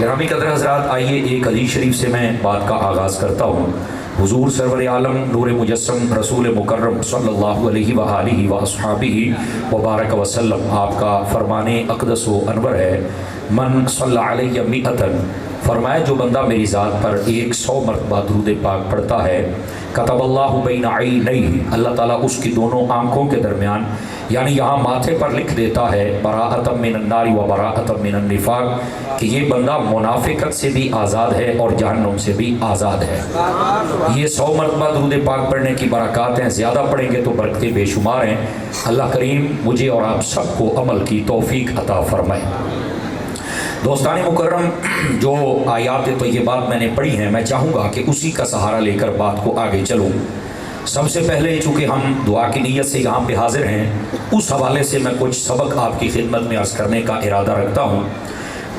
گرامی قدر حضرات، آئیے ایک حدیث شریف سے میں بات کا آغاز کرتا ہوں۔ حضور سرور عالم نور مجسم رسول مکرم صلی اللہ علیہ وآلہ واصحابہ وبارک وسلم، آپ کا فرمان اقدس و انور ہے، من صلی علیہ مئتن، فرمایا جو بندہ میری ذات پر 100 مرتبہ درود پاک پڑھتا ہے، کتب اللہ بین عینیہ، اللہ تعالیٰ اس کی دونوں آنکھوں کے درمیان یعنی یہاں ماتھے پر لکھ دیتا ہے براءۃ من النار و براءۃ من النفاق، کہ یہ بندہ منافقت سے بھی آزاد ہے اور جہنم سے بھی آزاد ہے۔ یہ 100 مرتبہ درود پاک پڑھنے کی برکات ہیں، زیادہ پڑھیں گے تو برکتیں بے شمار ہیں۔ اللہ کریم مجھے اور آپ سب کو عمل کی توفیق عطا فرمائے۔ دوستان مکرم، جو آیات طیبات میں نے پڑھی ہیں، میں چاہوں گا کہ اسی کا سہارا لے کر بات کو آگے چلوں۔ سب سے پہلے چونکہ ہم دعا کی نیت سے یہاں پہ حاضر ہیں، اس حوالے سے میں کچھ سبق آپ کی خدمت میں عرض کرنے کا ارادہ رکھتا ہوں۔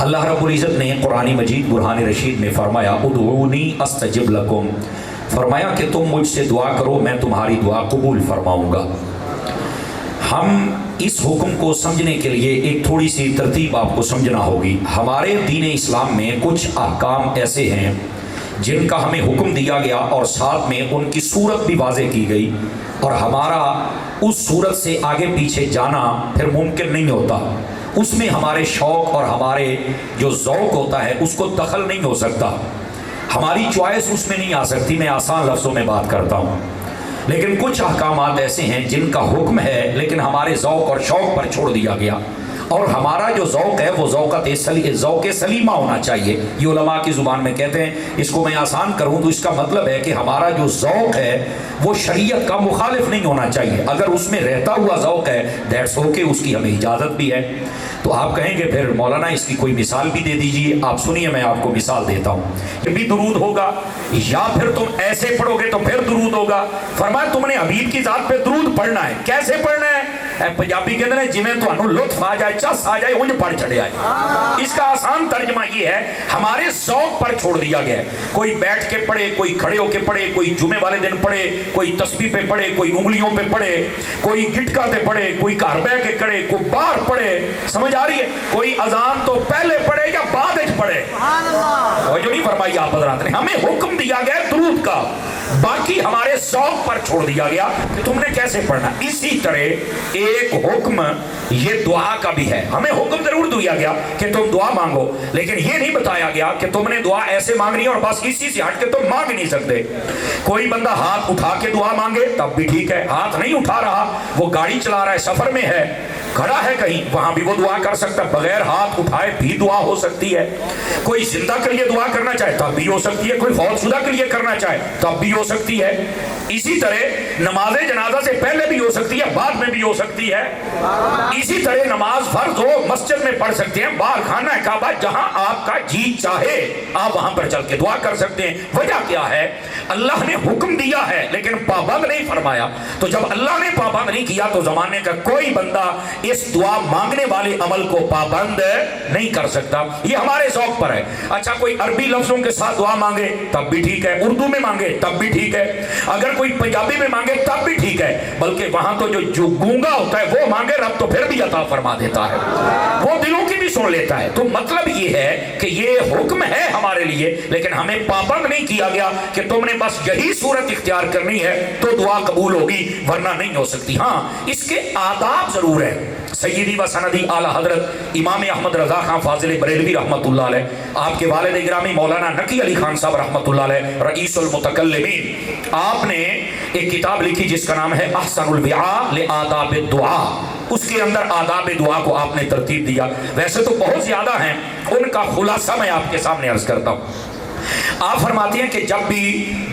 اللہ رب العزت نے قرآن مجید برہان رشید میں فرمایا ادعونی استجب لکم، فرمایا کہ تم مجھ سے دعا کرو میں تمہاری دعا قبول فرماؤں گا۔ ہم اس حکم کو سمجھنے کے لیے ایک تھوڑی سی ترتیب آپ کو سمجھنا ہوگی۔ ہمارے دین اسلام میں کچھ احکام ایسے ہیں جن کا ہمیں حکم دیا گیا اور ساتھ میں ان کی صورت بھی واضح کی گئی، اور ہمارا اس صورت سے آگے پیچھے جانا پھر ممکن نہیں ہوتا۔ اس میں ہمارے شوق اور ہمارے جو ذوق ہوتا ہے اس کو دخل نہیں ہو سکتا، ہماری چوائس اس میں نہیں آ سکتی۔ میں آسان لفظوں میں بات کرتا ہوں، لیکن کچھ احکامات ایسے ہیں جن کا حکم ہے لیکن ہمارے ذوق اور شوق پر چھوڑ دیا گیا، اور ہمارا جو ذوق ہے وہ ذوق سلیمہ ہونا چاہیے۔ یہ علماء کی زبان میں کہتے ہیں، اس کو میں آسان کروں تو اس کا مطلب ہے کہ ہمارا جو ذوق ہے وہ شریعت کا مخالف نہیں ہونا چاہیے۔ اگر اس میں رہتا ہوا ذوق ہے دیٹس اوکے، اس کی ہمیں اجازت بھی ہے۔ تو آپ کہیں گے پھر مولانا اس کی کوئی مثال بھی دے دیجئے۔ آپ سنیے، میں آپ کو مثال دیتا ہوں کہ بھی درود ہوگا یا پھر تم ایسے پڑھو گے تو پھر درود ہوگا۔ فرمایا تم نے حبیب کی ذات پہ درود پڑھنا ہے۔ کیسے پڑھنا ہے؟ پنجابی کہتے ہیں جویں تانوں لطف آ جائے، چس آ جائے، اونج پڑھ چڑھے آئے۔ اس کا آسان ترجمہ یہ ہے، ہمارے ذوق پر چھوڑ دیا گیا ہے۔ کوئی بیٹھ کے پڑھے، کوئی کھڑے ہو کے پڑھے، کوئی جمعے والے دن پڑھے، کوئی تسبیح پہ پڑھے، کوئی انگلیوں پہ پڑھے، کوئی گٹکا پہ پڑھے، کوئی گھر بیٹھ کے کرے، کوئی باہر پڑھے۔ سمجھ آ رہی ہے؟ کوئی اذان تو پہلے پڑھے یا بعد میں پڑھے۔ وہ جو نہیں فرمائی آپ حضرات نے، ہمیں حکم دیا گیا درود کا، باقی ہمارے ذوق پر چھوڑ دیا گیا کہ تم نے کیسے پڑھنا۔ اسی طرح ایک حکم یہ دعا کا بھی ہے، ہمیں حکم ضرور دیا گیا کہ تم دعا مانگو، لیکن یہ نہیں بتایا گیا کہ تم نے دعا ایسے مانگنی ہے اور بس اسی سے ہٹ کے تم مانگ نہیں سکتے۔ کوئی بندہ ہاتھ اٹھا کے دعا مانگے تب بھی ٹھیک ہے، ہاتھ نہیں اٹھا رہا، وہ گاڑی چلا رہا ہے، سفر میں ہے، کھڑا ہے کہیں، وہاں بھی وہ دعا کر سکتا ہے، بغیر ہاتھ اٹھائے بھی دعا ہو سکتی ہے۔ کوئی زندہ کے لیے دعا کرنا چاہے تب بھی ہو سکتی ہے، کوئی فوت شدہ کے لیے کرنا چاہے تب بھی ہو سکتی ہے۔ اسی طرح نماز جنازہ سے پہلے بھی ہو سکتی ہے، بعد میں بھی ہو سکتی ہے۔ اسی طرح نماز فرض ہو مسجد میں پڑھ سکتے ہیں، باہر خانہ کعبہ جہاں آپ کا جی چاہے آپ وہاں پر چل کے دعا کر سکتے ہیں۔ وجہ کیا ہے؟ اللہ نے حکم دیا ہے لیکن پابند نہیں فرمایا، تو جب اللہ نے پابند نہیں کیا تو زمانے کا کوئی بندہ اس دعا مانگنے والے عمل کو پابند نہیں کر سکتا۔ یہ ہمارے ذوق پر ہے۔ اچھا کوئی عربی لفظوں کے ساتھ دعا مانگے تب بھی ٹھیک ہے، اردو میں مانگے تب بھی ٹھیک ہے، اگر کوئی پنجابی میں مانگے تب بھی ٹھیک ہے، بلکہ وہاں تو جو گونگا ہوتا ہے وہ مانگے رب تو پھر بھی عطا فرما دیتا ہے، وہ دلوں کی بھی سن لیتا ہے۔ تو مطلب یہ ہے کہ یہ حکم ہے ہمارے لیے لیکن ہمیں پابند نہیں کیا گیا کہ تم نے بس یہی صورت اختیار کرنی ہے تو دعا قبول ہوگی ورنہ نہیں ہو سکتی۔ ہاں اس کے آداب ضرور ہے۔ سیدی و سندی اعلی حضرت امام احمد رضا خان فاضل بریلوی رحمۃ اللہ علیہ، آپ کے والد گرامی مولانا نقی علی خان صاحب رحمۃ اللہ علیہ، رئیس المتکلمین، آپ نے ایک کتاب لکھی جس کا نام ہے احسن الدعاء لآداب الدعاء۔ اس کے اندر آداب دعا کو آپ نے ترتیب دیا۔ ویسے تو بہت زیادہ ہیں، ان کا خلاصہ میں آپ کے سامنے عرض کرتا ہوں۔ آپ فرماتی ہیں کہ جب بھی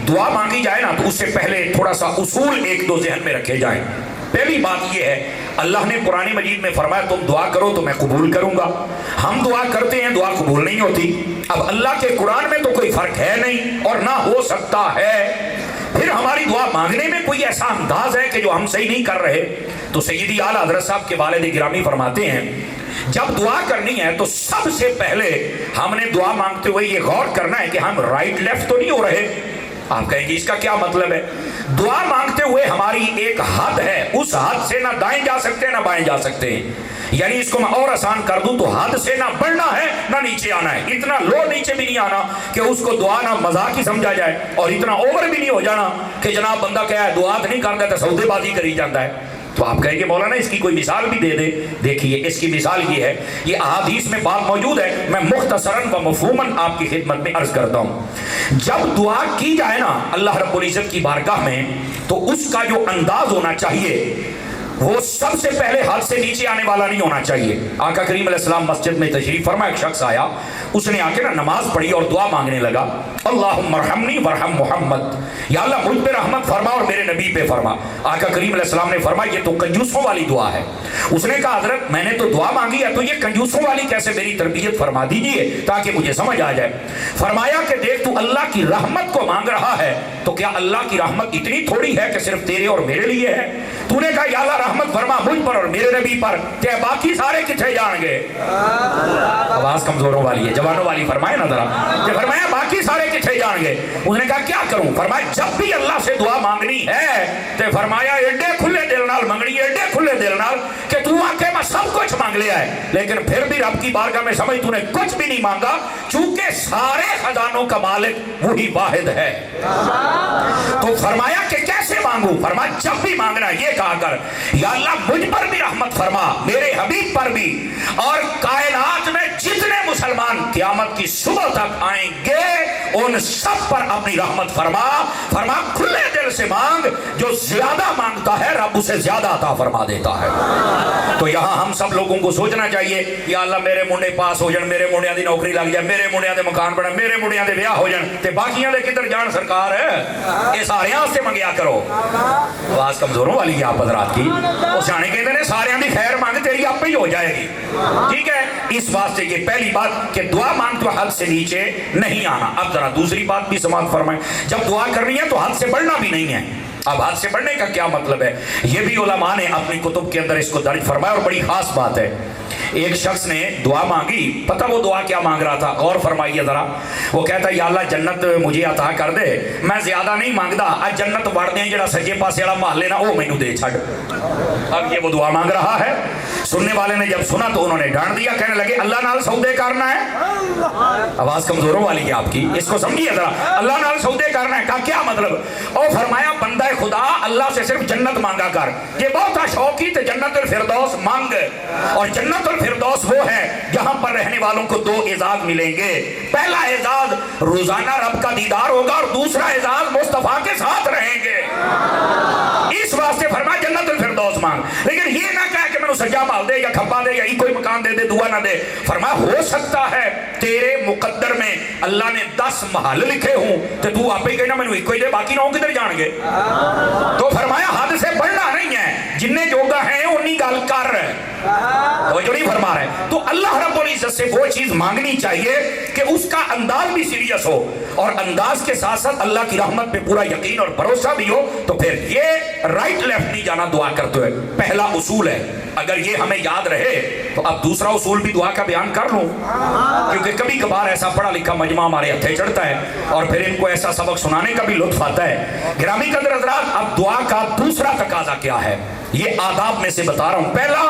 دعا مانگی جائے نا تو اس سے پہلے تھوڑا سا اصول ایک دو ذہن میں رکھے جائیں۔ پہلی بات یہ ہے، اللہ نے قرآن مجید میں فرمایا تم دعا کرو تو میں قبول کروں گا۔ ہم دعا کرتے ہیں، دعا قبول نہیں ہوتی۔ اب اللہ کے قرآن میں تو کوئی فرق ہے نہیں اور نہ ہو سکتا ہے، پھر ہماری دعا مانگنے میں کوئی ایسا انداز ہے کہ جو ہم صحیح نہیں کر رہے۔ تو سیدی اعلیٰ حضرت صاحب کے والد گرامی فرماتے ہیں جب دعا کرنی ہے تو سب سے پہلے ہم نے دعا مانگتے ہوئے یہ غور کرنا ہے کہ ہم رائٹ لیفٹ تو نہیں ہو رہے۔ آپ کہیں گے اس کا کیا مطلب ہے؟ दुआ मांगते हुए हमारी एक हद है, उस हद से ना दाएं जा सकते हैं ना बाएं जा सकते हैं। यानी इसको मैं और आसान कर दूं तो हद से ना बढ़ना है ना नीचे आना है, इतना लो नीचे भी नहीं आना कि उसको दुआ ना मजाक ही समझा जाए, और इतना ओवर भी नहीं हो जाना कि जनाब बंदा क्या है दुआ नहीं करता तो सौदेबाजी करी जाता है। तो आप कहेंगे मौलाना इसकी कोई मिसाल भी दे दे। देखिए इसकी मिसाल ये है, ये अहादीस में बात मौजूद है, मैं मुख्तसरन व मफहूमन आपकी खिदमत में अर्ज करता हूँ। जब दुआ की जाए ना अल्लाह रब्बुल इज्जत की बारगाह में, तो उसका जो अंदाज होना चाहिए वो सबसे पहले हाथ से नीचे आने वाला नहीं होना चाहिए। आका करीम अलैहिस्सलाम मस्जिद में तशरीफ फरमा, एक शख्स आया, उसने आके ना नमाज पढ़ी और दुआ मांगने लगा, अल्लाहुम्मा रहमनी वरहम मुहम्मद, या अल्लाह मुझ पे रहमत फरमा और मेरे नबी पे फरमा। आका करीम अलैहिस्सलाम ने फरमाया ये तो कंजूसों वाली दुआ है। उसने कहा हजरत मैंने तो दुआ मांगी है, तो ये कंजूसों वाली कैसे, मेरी तरबियत फरमा दीजिए ताकि मुझे समझ आ जाए। फरमाया कि देख तू अल्लाह की रहमत को मांग रहा है, तो क्या अल्लाह की रहमत इतनी थोड़ी है कि सिर्फ तेरे और मेरे लिए है? तूने कहा या अल्लाह रहमत फरमा मुझ पर और मेरे नबी पर, क्या बाकी सारे किथे जाएंगे? आवाज कमजोरों वाली है, जवानों वाली फरमाए ना जरा, कि फरमाया बाकी सारे किथे जाएंगे? उसने कहा क्या करूं? फरमाया जब भी अल्लाह से दुआ मांगनी है तो फरमाया एडे खुले दिल नाल मंगनी, एडे खुले दिल नाल कि तू आके मैं सब कुछ मांग लिया है, लेकिन फिर भी रब की बारगाह में समझ तूने कुछ भी नहीं मांगा, चूंकि सारे खजानों का मालिक वही वाहिद है। तो फरमाया कि कैसे मांगू? फरमाया जब भी मांगना ये कहा कर या अल्लाह मुझ पर भी रहमत फरमा, मेरे हबीब पर भी, और कायनात में जितने मुसलमान क़यामत की सुबह तक आएंगे उन सब पर अपनी रहमत फरमा। फरमा खुले दिल से मांग, जो ज्यादा मांगता है रब उसे ज्यादा अता फरमा देता है। तो यहाँ हम सब लोगों को सोचना चाहिए या अल्लाह मेरे मुंडे पास हो जान, मेरे मुंडियां दी नौकरी लग जाए, मेरे मुंडियां दे मकान बने, मेरे मुंडियां दे ब्याह हो जान, ते बाकियां दे किधर जान सरकार है? ये सारे से मंगया करो। आवाज कमजोरों वाली है आप हजरात की। वो सियाने कहते हैं सारे दी खैर मांग तेरी आपे ही हो जाएगी। ठीक है, इस वास्ते ये पहली बात कि दुआ मांग तो हद से नीचे नहीं आना। अब जरा दूसरी बात भी समाप्त फरमाएं, जब दुआ करनी है तो हद से बढ़ना भी नहीं है। अब हद से बढ़ने का क्या मतलब है, ये भी उलमा ने अपनी कुतुब के अंदर इसको दर्ज फरमाया, और बड़ी खास बात है। एक शख्स ने दुआ मांगी, पता वो दुआ क्या मांग रहा था? गौर फरमाइए जरा। वो कहता या अल्लाह जन्नत मुझे अता कर दे, मैं ज्यादा नहीं मांगदा, आज जन्नत वड़ दे जरा सज्जे पासे वाला महल ना वो मैनू दे छड़। अब ये वो दुआ मांग रहा है। सुनने वाले ने जब सुना तो उन्होंने डांट दिया, कहने लगे अल्लाह नाल सौदे करना है। आवाज कमजोरों वाली है आपकी, इसको समझिए जरा, अल्लाह नाल सौदे करना है का क्या मतलब? और फरमाया बंदा खुदा अल्लाह से सिर्फ जन्नत मांगा कर, ये बहुत शौकी तो जन्नतुल फिरदौस मांग, और जन्नतुल फिरदौस वो है जहां पर रहने वालों को दो एजाज मिलेंगे। पहला एजाज रोजाना रब का दीदार होगा, और दूसरा एजाज मुस्तफा के साथ रहेंगे। इस वास्ते फरमाया जन्नतुल फिरदौस मांग, लेकिन ये ना कहे कि मैंने सज्जा माल दे या खब्बा दे या कोई मकान दे दे, दुआ ना दे। फरमाया हो सकता है तेरे मुकद्दर में अल्लाह ने 10 महल लिखे हूं, तो तू आप ही कहना मैंने एक ही दे, बाकी नौ किधर जाएंगे? तो फरमाया हद से बढ़ना नहीं है, जिन्ने जोगा है उन्हीं गल कर, वो जो नहीं फरमा रहे। तो अल्लाह रब्बुल इज्जत से वो चीज मांगनी चाहिए कि उसका अंदाज भी सीरियस हो, और अंदाज के साथ साथ अल्लाह की रहमत पे पूरा यकीन और भरोसा भी हो। तो फिर ये राइट लेफ्ट नहीं जाना दुआ करते हुए, पहला उसूल है। अगर ये हमें याद रहे तो अब दूसरा उसूल भी दुआ का बयान कर लूं, क्योंकि कभी कभार ऐसा पढ़ा लिखा मजमा हमारे हथे चढ़ता है और फिर इनको ऐसा सबक सुनाने का भी लुत्फ आता है। गिरामी कदर हज़रात, अब दुआ का दूसरा तकाजा क्या है, ये आदाब में से बता रहा हूं। पहला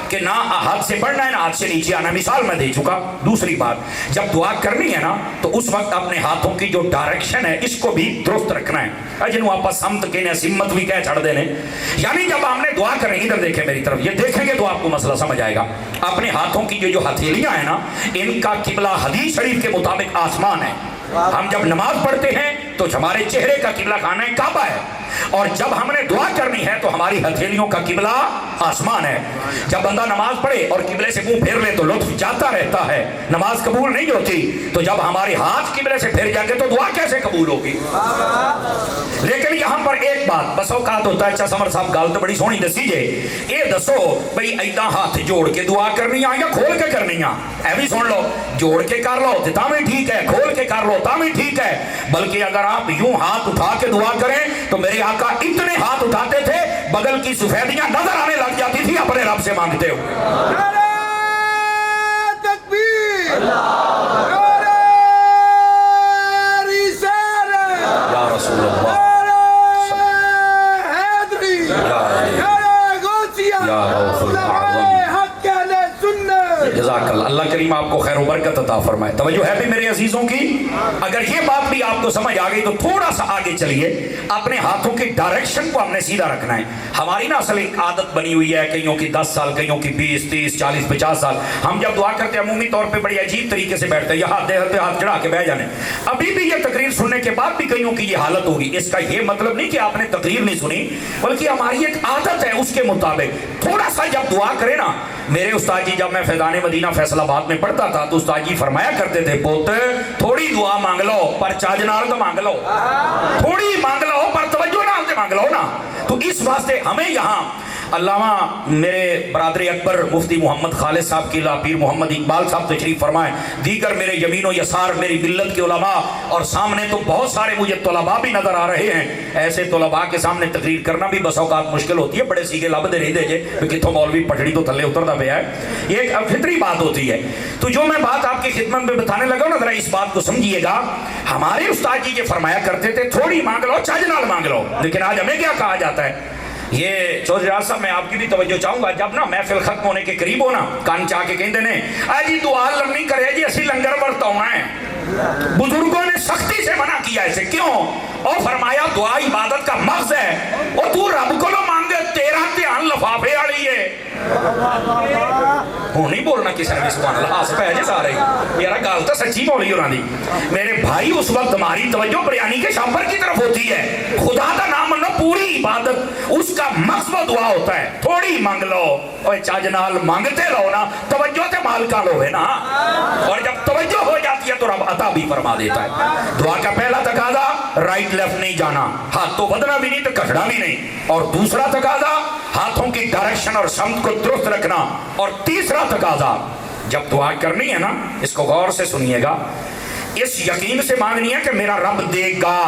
कि ना हाथ से बढ़ना है ना हाथ से नीचे आना, मिसाल मैं दे चुका। दूसरी बात, जब दुआ करनी है ना तो उस वक्त अपने हाथों की जो डायरेक्शन है इसको भी दुरुस्त रखना है। जिन्हों आप समत कहने सिम्मत भी कह छड़ देने, यानी जब हमने दुआ करनी, इधर देखें मेरी तरफ, ये देखेंगे तो आपको मसला समझ आएगा। अपने हाथों की जो हथेलियां है ना, इनका किबला हदीस शरीफ के मुताबिक आसमान है। हम जब नमाज पढ़ते हैं तो हमारे चेहरे का किबला खाना है काबा है, और जब हमने दुआ करनी है तो हमारी हथेलियों का किबला आसमान है। जब बंदा नमाज पढ़े और किबले से मुंह फेर ले तो लुत्फ जाता रहता है, नमाज कबूल नहीं होती। तो जब हमारे हाथ किबले से फेर जाएंगे तो दुआ कैसे कबूल होगी? लेकिन यहां पर एक बात बस औकात होता है। अच्छा समर साहब गल तो बड़ी सोहनी दसी जे, ये दसो भाई ऐदा हाथ जोड़ के दुआ करनी है या खोल के करनी है? ऐ भी सुन लो, जोड़ के कर लो तो तां भी ठीक है, खोल के कर लो तां भी ठीक है। बल्कि अगर आप यूं हाथ उठा के दुआ करें तो मेरे आका इतने हाथ उठाते थे बगल की सफेदियां नजर आने लग जाती थी अपने रब से मांगते हुए। या रसूल अल्लाह बरकत अता फरमाए। तवज्जो है भी मेरे अजीजों की। अगर ये बात भी आपको समझ आ गई तो थोड़ा सा आगे चलिए। अपने हाथों की डायरेक्शन को हमने सीधा रखना है। हमारी ना असल एक आदत बनी हुई है, कईयों की 10 साल, कईयों की 20, 30, 40, 50 साल। हम जब दुआ करते हैं अमूमी तौर पे बड़ी अजीब तरीके से बैठते हैं, यहाँ देहते हाथ चढ़ा के बह जाने। अभी भी ये तकरीर सुनने के बाद भी कईयों की ये हालत होगी। इसका ये मतलब नहीं कि आपने तकरीर नहीं सुनी, बल्कि हमारी एक आदत है उसके मुताबिक थोड़ा सा जब दुआ करें ना। मेरे उस्ताद जी जब मैं फैजान मदीना फैसलाबाद में पढ़ता था तो उस्ताद जी फरमाया करते थे, पुत थोड़ी दुआ मांग लो पर चाज नाल तो मांग लो, थोड़ी मांग लो पर तवज्जो नाल तो मांग लो ना। तो इस वास्ते हमें यहाँ अल्लामा मेरे बरादर अकबर मुफ्ती मोहम्मद खालिद साहब की पीर मोहम्मद इकबाल साहब तशरीफ फरमाए, दीगर मेरे यमीनो यसार मेरी मिल्लत के उलमा, और सामने तो बहुत सारे मुझे तलबा भी नजर आ रहे हैं। ऐसे तलबा के सामने तकरीर करना भी बस औकात मुश्किल होती है, बड़े सीगे लभदे रही जे कितों मौलवी पटड़ी तो थले उतरता पाया है, ये एक फितरी बात होती है। तो जो मैं बात आपकी खिदमत में बताने लगा ना, जरा इस बात को समझिएगा। हमारे उस्ताद जी ये फरमाया करते थे, थोड़ी मांग लो चज नाल मांग लो। लेकिन आज हमें क्या कहा जाता है? ये चौधरी राज साहब मैं आपकी भी तवज्जो चाहूंगा, जब ना महफिल खत्म होने के करीब हो ना, कान चाह के कहते ने जी दुआ लम्मी करे जी असी लंगर बरताना है। बुजुर्गों ने सख्ती से मना किया इसे, क्यों? और फरमाया दुआ इबादत का मक्स है, और तू रब को मांगे, तेरा ध्यान लफाफे वाली है। हूं नहीं बोलना किसी ने भी सुभान अल्लाह, हस पै जे सारे यार, गल तो सच्ची बोली उन्होंने। मेरे भाई उस वक्त हमारी तवज्जो बिरयानी के शापर की तरफ होती है। खुदा का नाम मनो, पूरी इबादत उसका मकसद दुआ होता है। थोड़ी मांग लो और चज नाल मांगते रहो ना, तवज्जो ते मालका लोगे ना, और जब तवज्जो हो जाती है तो रब अता भी फरमा देता है। दुआ का पहला तकाजा राइट लेफ्ट नहीं जाना, हाथ तो बदना भी नहीं तो कचड़ा भी नहीं, और दूसरा तकाजा हाथों की डायरेक्शन और समत को दुरुस्त रखना, और तीसरा तकाजा जब दुआ करनी है ना, इसको गौर से सुनिएगा, इस यकीन से मांगनी है कि मेरा रब देगा।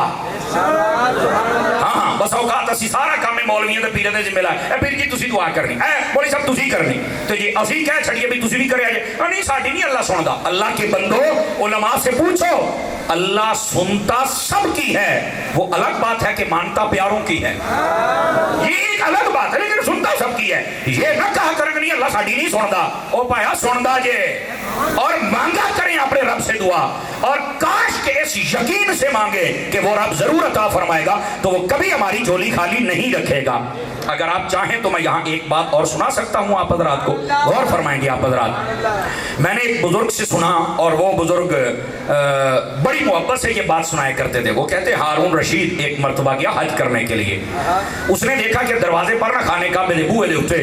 हाँ बस औकात असी सारा काम मौलवियों के पीर जिम्मेला है, पीर जी तुसी दुआ करनी है, बोली सब तुसी करनी, तो जी असी कह छड़िए भी तुसी भी करे जे, नहीं साडी नहीं अल्लाह सुनदा। अल्लाह के बंदो उलमा से पूछो, अल्लाह सुनता सबकी है, वो अलग बात है कि मानता प्यारों की है, ये एक अलग बात है, लेकिन सुनता सबकी है। ये ना कहा करें नहीं अल्लाह साडी नहीं सुनदा, ओ पाया सुनदा जे, और मांगा करें अपने रब से दुआ, और काश के इस यकीन से मांगे कि वो रब जरूर अता फरमाएगा, तो वो कभी हमारी झोली खाली नहीं रखेगा। अगर आप चाहें तो मैं यहाँ एक बात और सुना सकता हूँ आप हजरात को, गौर फरमाएंगे आप हजरात। मैंने एक बुजुर्ग से सुना, और वो बुजुर्ग बड़ी मोहब्बत से ये बात सुनाया करते थे। वो कहते हारून रशीद एक मरतबा गया हज करने के लिए, उसने देखा कि दरवाजे पर ना खाने का मेरे बूहे दे उत्ते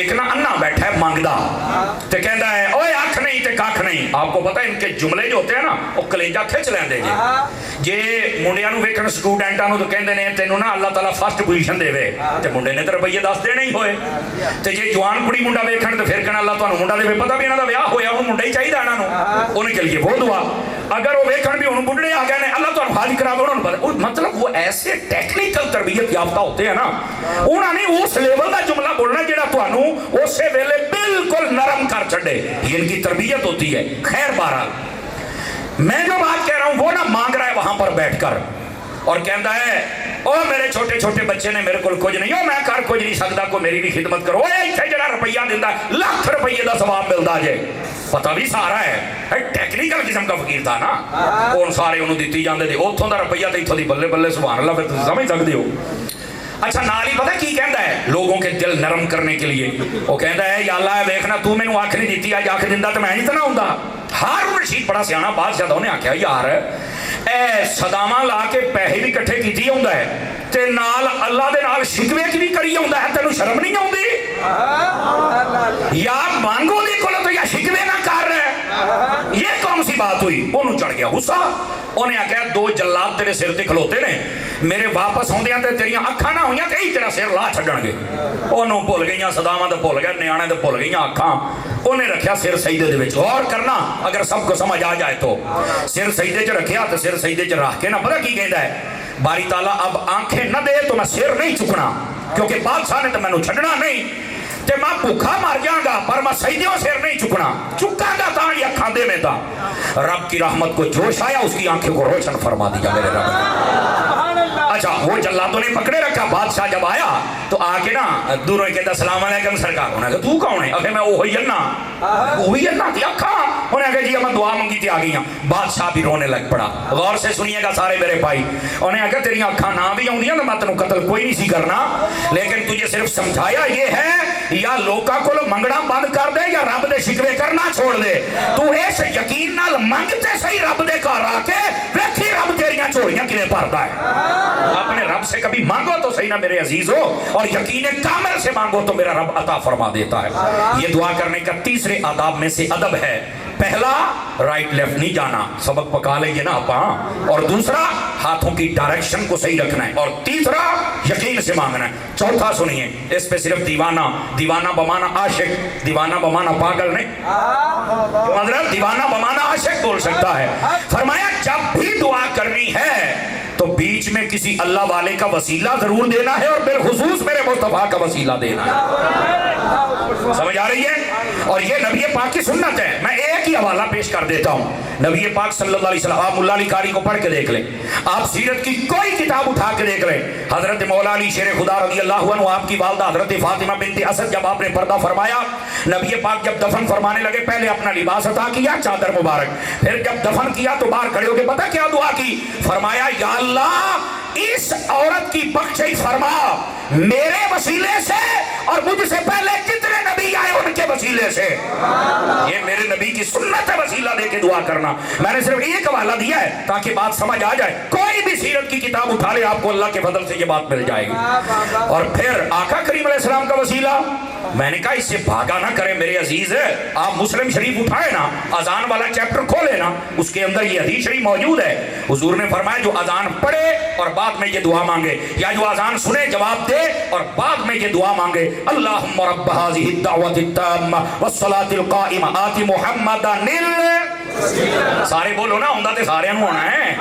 एक ना अन्ना बैठा है मांगदा, तो कहता है ओए अख नहीं ते कख नहीं। आपको पता है इनके जुमले जो होते हैं ना वो कलेजा खिंच लेंदे जे मुंडियां नूं वेखण स्टूडेंटां नूं तो कहंदे ने तैनूं ना अल्लाह ताला फर्स्ट पोजीशन देवे, ते मुंडे ने तो रुपये 10 देने ही होए, ते जे जवान कुड़ी मुंडा वेखण तो फिर कहना अल्लाह तुहानूं मुंडा देवे, पता भी इन्हां दा विआह होया हुण मुंडा ही चाहिदा इन्हां नूं, उन्हें के लिए वो दुआ। अगर वो वेखण भी हुण बुढ़ड़े आ गए ने अल्लाह तुहानूं हाज करा दो, उन्होंने मतलब वो ऐसे टेक्निकल तरबियत याफ्ता होते हैं ना, उन्होंने उस लेवल का जुमला बोलना जिहड़ा तुहानूं उसे वेले बिल्कुल नरम कर छड़े, ये इनकी तरबियत होती है। खैर बहरहाल मैं जो बात कह रहा हूं वो ना मांग रहा है वहां पर बैठकर, और कहता है ओ मेरे छोटे छोटे बच्चे ने मेरे को कुछ नहीं, ओ मैं कर कुछ नहीं सकता, को मेरी भी खिदमत करो। इत्थे जरा रुपया दिंदा लाख रुपये का सवाब मिलता जे, पता भी सारा है टेक्निकल किस्म का फकीर था ना, कौन सारे उन्होंने दिती जाते थे, उतों का रुपया तो इतों की बल्ले बल्ले सुभान अल्लाह, फिर तुम समझ सकते हो। अच्छा नाल ही पता की कहता है लोगों के दिल नरम करने के लिए, वो कहता है या अल्लाह देखना तू मैनू अख नहीं दी, अज अख दिंदा तो मैं नहीं तो ना हुंदा। हारून रशीद बड़ा सियाना बादशाह था, उन्हें आख्या यार ए सदावां ला के पैसे भी इकट्ठे कीती हुंदा है ते नाल अल्लाह दे नाल शिकवे भी करी हुंदा है, तैनूं शर्म नहीं आउंदी? या मांगो दी कोलों तो या शिकवे ना कर, ये कौन सी बात हुई? उन्होंने चढ़ गया गुस्सा, उन्हें आख्या दो जल्लाद तेरे सिर ते खलोते ने, मेरे वापस आउंदियां ते तेरियां अखां ना होईयां ते तेरा सिर ला छड्डणगे। ओनू भुल गईयां सदावां ते भुल गए, न्याणे ते भुल गईयां अखां, उन्हें रखिया सिर सईदे दे विच। गौर करना अगर सबको समझ आ जाए तो, सिर सईदे च रखिया तो सिर सईदे च रख के ना पता की कहता है, बारी ताला अब आंखें न दे तो मैं सिर नहीं चुकना, क्योंकि बादशाह ने तो मैनू छड्डना नहीं, ते मैं भूखा मर जाऊंगा पर मैं सईदियों सिर नहीं चुकना, चुकांगा ता या खांदे में ता। रब की रहमत को जोश आया, उसकी आंखें को रोशन फरमा दिया मेरे रब। اچھا وہ جلادوں نے پکڑے رکھا. بادشاہ جب آیا تو آ کے نا دونوں کہتا السلام علیکم سرکار. انہیں کہا تو کون ہے؟ اکھے میں وہی انا وہی انا تھی اکھا. انہیں کہا جی میں دعا منگی تھی آ گئی ہوں. بادشاہ بھی رونے لگ پڑا. غور سے سنیے گا سارے میرے بھائی. انہیں کہا تیری اکھاں نہ بھی آؤں تو میں تینوں قتل کوئی نہیں سی کرنا, لیکن تجھے صرف سمجھایا یہ ہے یا لوکاں کو منگنا بند کر دے یا رب دے شکوے کرنا چھوڑ دے. تو اس یقین نال منگتے صحیح رب دے گھر آ کے ویکھی رب تیریاں چوریاں کنے بھردا ہے. اپنے رب سے کبھی مانگو تو صحیح نا میرے عزیزو, اور یقین کامل سے مانگو تو میرا رب عطا فرما دیتا ہے. یہ دعا کرنے کا تیسرے آداب میں سے ادب ہے. پہلا رائٹ لیفٹ نہیں جانا, سبق پکا لیں گے نا آپ. اور دوسرا ہاتھوں کی ڈائریکشن کو صحیح رکھنا ہے. اور تیسرا یقین سے مانگنا ہے. چوتھا سنیے, اس پہ صرف دیوانہ بمانا عاشق, دیوانہ بمانا پاگل نہیں, مطلب دیوانہ بمانا عاشق بول سکتا ہے. فرمایا جب بھی دعا کرنی ہے تو بیچ میں کسی اللہ والے کا وسیلہ ضرور دینا ہے, اور بالخصوص میرے مصطفیٰ کا وسیلہ دینا ہے. سمجھ آ رہی ہے؟ اور یہ نبی پاک کی سنت ہے. میں ایک ہی حوالہ پیش کر دیتا ہوں. نبی پاک صلی اللہ علیہ وسلم, آپ ملا علی قاری کو پڑھ کے دیکھ لیں, آپ سیرت کی کوئی کتاب اٹھا کے دیکھ لیں. حضرت مولا علی شیر خدا رضی اللہ عنہ, آپ کی والدہ حضرت فاطمہ بنت اسد, جب آپ نے پردہ فرمایا, نبی پاک جب دفن فرمانے لگے پہلے اپنا لباس عطا کیا, چادر مبارک, پھر جب دفن کیا تو باہر کھڑے ہو کے پتہ کیا دعا کی؟ فرمایا یا اللہ اس عورت کی بخشش فرما میرے وسیلے سے اور مجھ سے پہلے جتنے نبی آئے ان کے وسیلے سے. یہ میرے نبی کی سنت ہے وسیلہ دے کے دعا کرنا. میں نے صرف ایک حوالہ دیا ہے تاکہ بات سمجھ آ جائے. کوئی بھی سیرت کی کتاب اٹھا لے, آپ کو اللہ کے فضل سے یہ بات مل جائے گی. اور پھر آقا کریم علیہ السلام کا وسیلہ, میں نے کہا اس سے بھاگا نہ کریں میرے عزیز. آپ مسلم شریف اٹھائے نا, اذان والا چیپٹر کھولے نا, اس کے اندر یہ حدیث شریف موجود ہے. حضور نے فرمایا جو اذان پڑھے اور بعد میں یہ دعا مانگے, یا جو اذان سنے جواب دے اور بعد میں یہ دعا مانگے, اللہم رب هذه الدعوة التامة والصلاة القائمة آت محمدا سارے بولو نا, ہوں تے سارے ہونا ہے.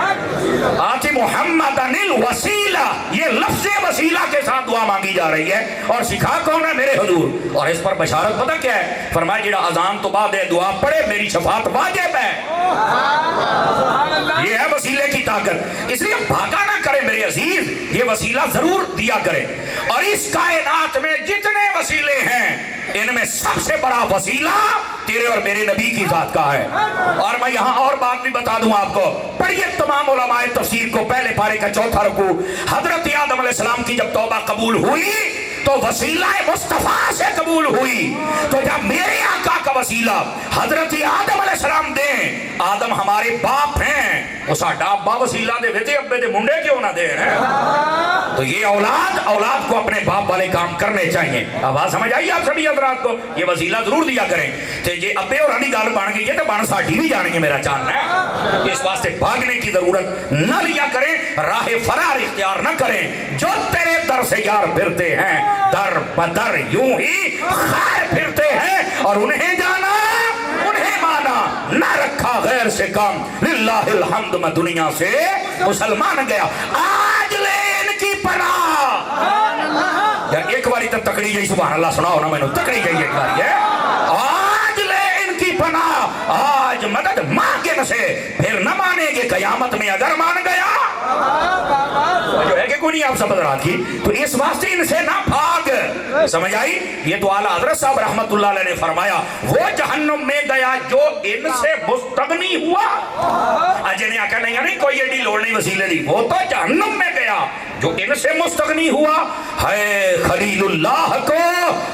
آت محمدا الوسیلہ, یہ لفظ وسیلہ کے ساتھ دعا مانگی جا رہی ہے. اور سکھا کون ہے؟ میرے حضور. اور اس پر بشارت پتہ کیا ہے؟ فرمایا جڑا اذان تو بعد دعا پڑھے میری شفاعت واجب ہے. یہ ہے وسیلے کی طاقت. اس لیے بھاگا نہ کرے میرے عزیز, یہ وسیلہ ضرور دیا کرے. اور اس کائنات میں جتنے وسیلے ہیں ان میں سب سے بڑا وسیلہ تیرے اور میرے نبی کی ذات کا ہے. اور میں یہاں اور بات بھی بتا دوں آپ کو, پڑھیے تمام علماء تفسیر کو, پہلے پارے کا چوتھا رکوع. حضرت آدم علیہ السلام کی جب توبہ قبول ہوئی تو وسیلہ مصطفیٰ سے قبول ہوئی. تو جب میرے آقا کا وسیلہ حضرت آدم علیہ السلام دیں, آدم ہمارے باپ ہیں, وہ ساڈا ابا وسیلہ دے ویتے ابے دے منڈے کیوں نہ دے ہیں. تو یہ اولاد کو اپنے باپ والے کام کرنے چاہیے. آواز سمجھ آئی آپ سبھی حضرات کو؟ یہ وسیلہ ضرور دیا کریں. تو یہ ابے اور ہمیں گال بن گئی ہے تو بن ساٹھی بھی جانے گے میرا چاہنا ہے. اس واسطے بھاگنے کی ضرورت نہ لیا کریں, راہ فرار اختیار نہ کریں. جو تیرے در سے یار پھرتے ہیں در بدر یوں ہی خیر پھرتے ہیں, اور انہیں جانا انہیں مانا, نہ رکھا غیر سے کام. للہ الحمد, میں دنیا سے مسلمان گیا, آج لے ان کی پناہ. ایک باری تک تکڑی گئی, سبحان اللہ سناؤ نا, میں نے تکڑی گئی ایک باری ہے. آج لے ان کی پناہ, آج مدد مانگے نہ سے, پھر نہ مانیں گے قیامت میں اگر مان گیا. جو ہے کہ کوئی نہیں آپ سب حضرات کی, تو اس واسطے ان سے نہ بھاگ. سمجھ آئی؟ یہ تو اعلیٰ حضرت صاحب رحمت اللہ علیہ نے فرمایا, وہ جہنم میں گیا جو ان سے مستغنی ہوا. جنہیں آقا نہیں کوئی ایڈی لوڑ نہیں وسیلے دی, وہ تو جہنم میں گیا جو ان سے مستغنی ہوا. ہے خلیل اللہ کو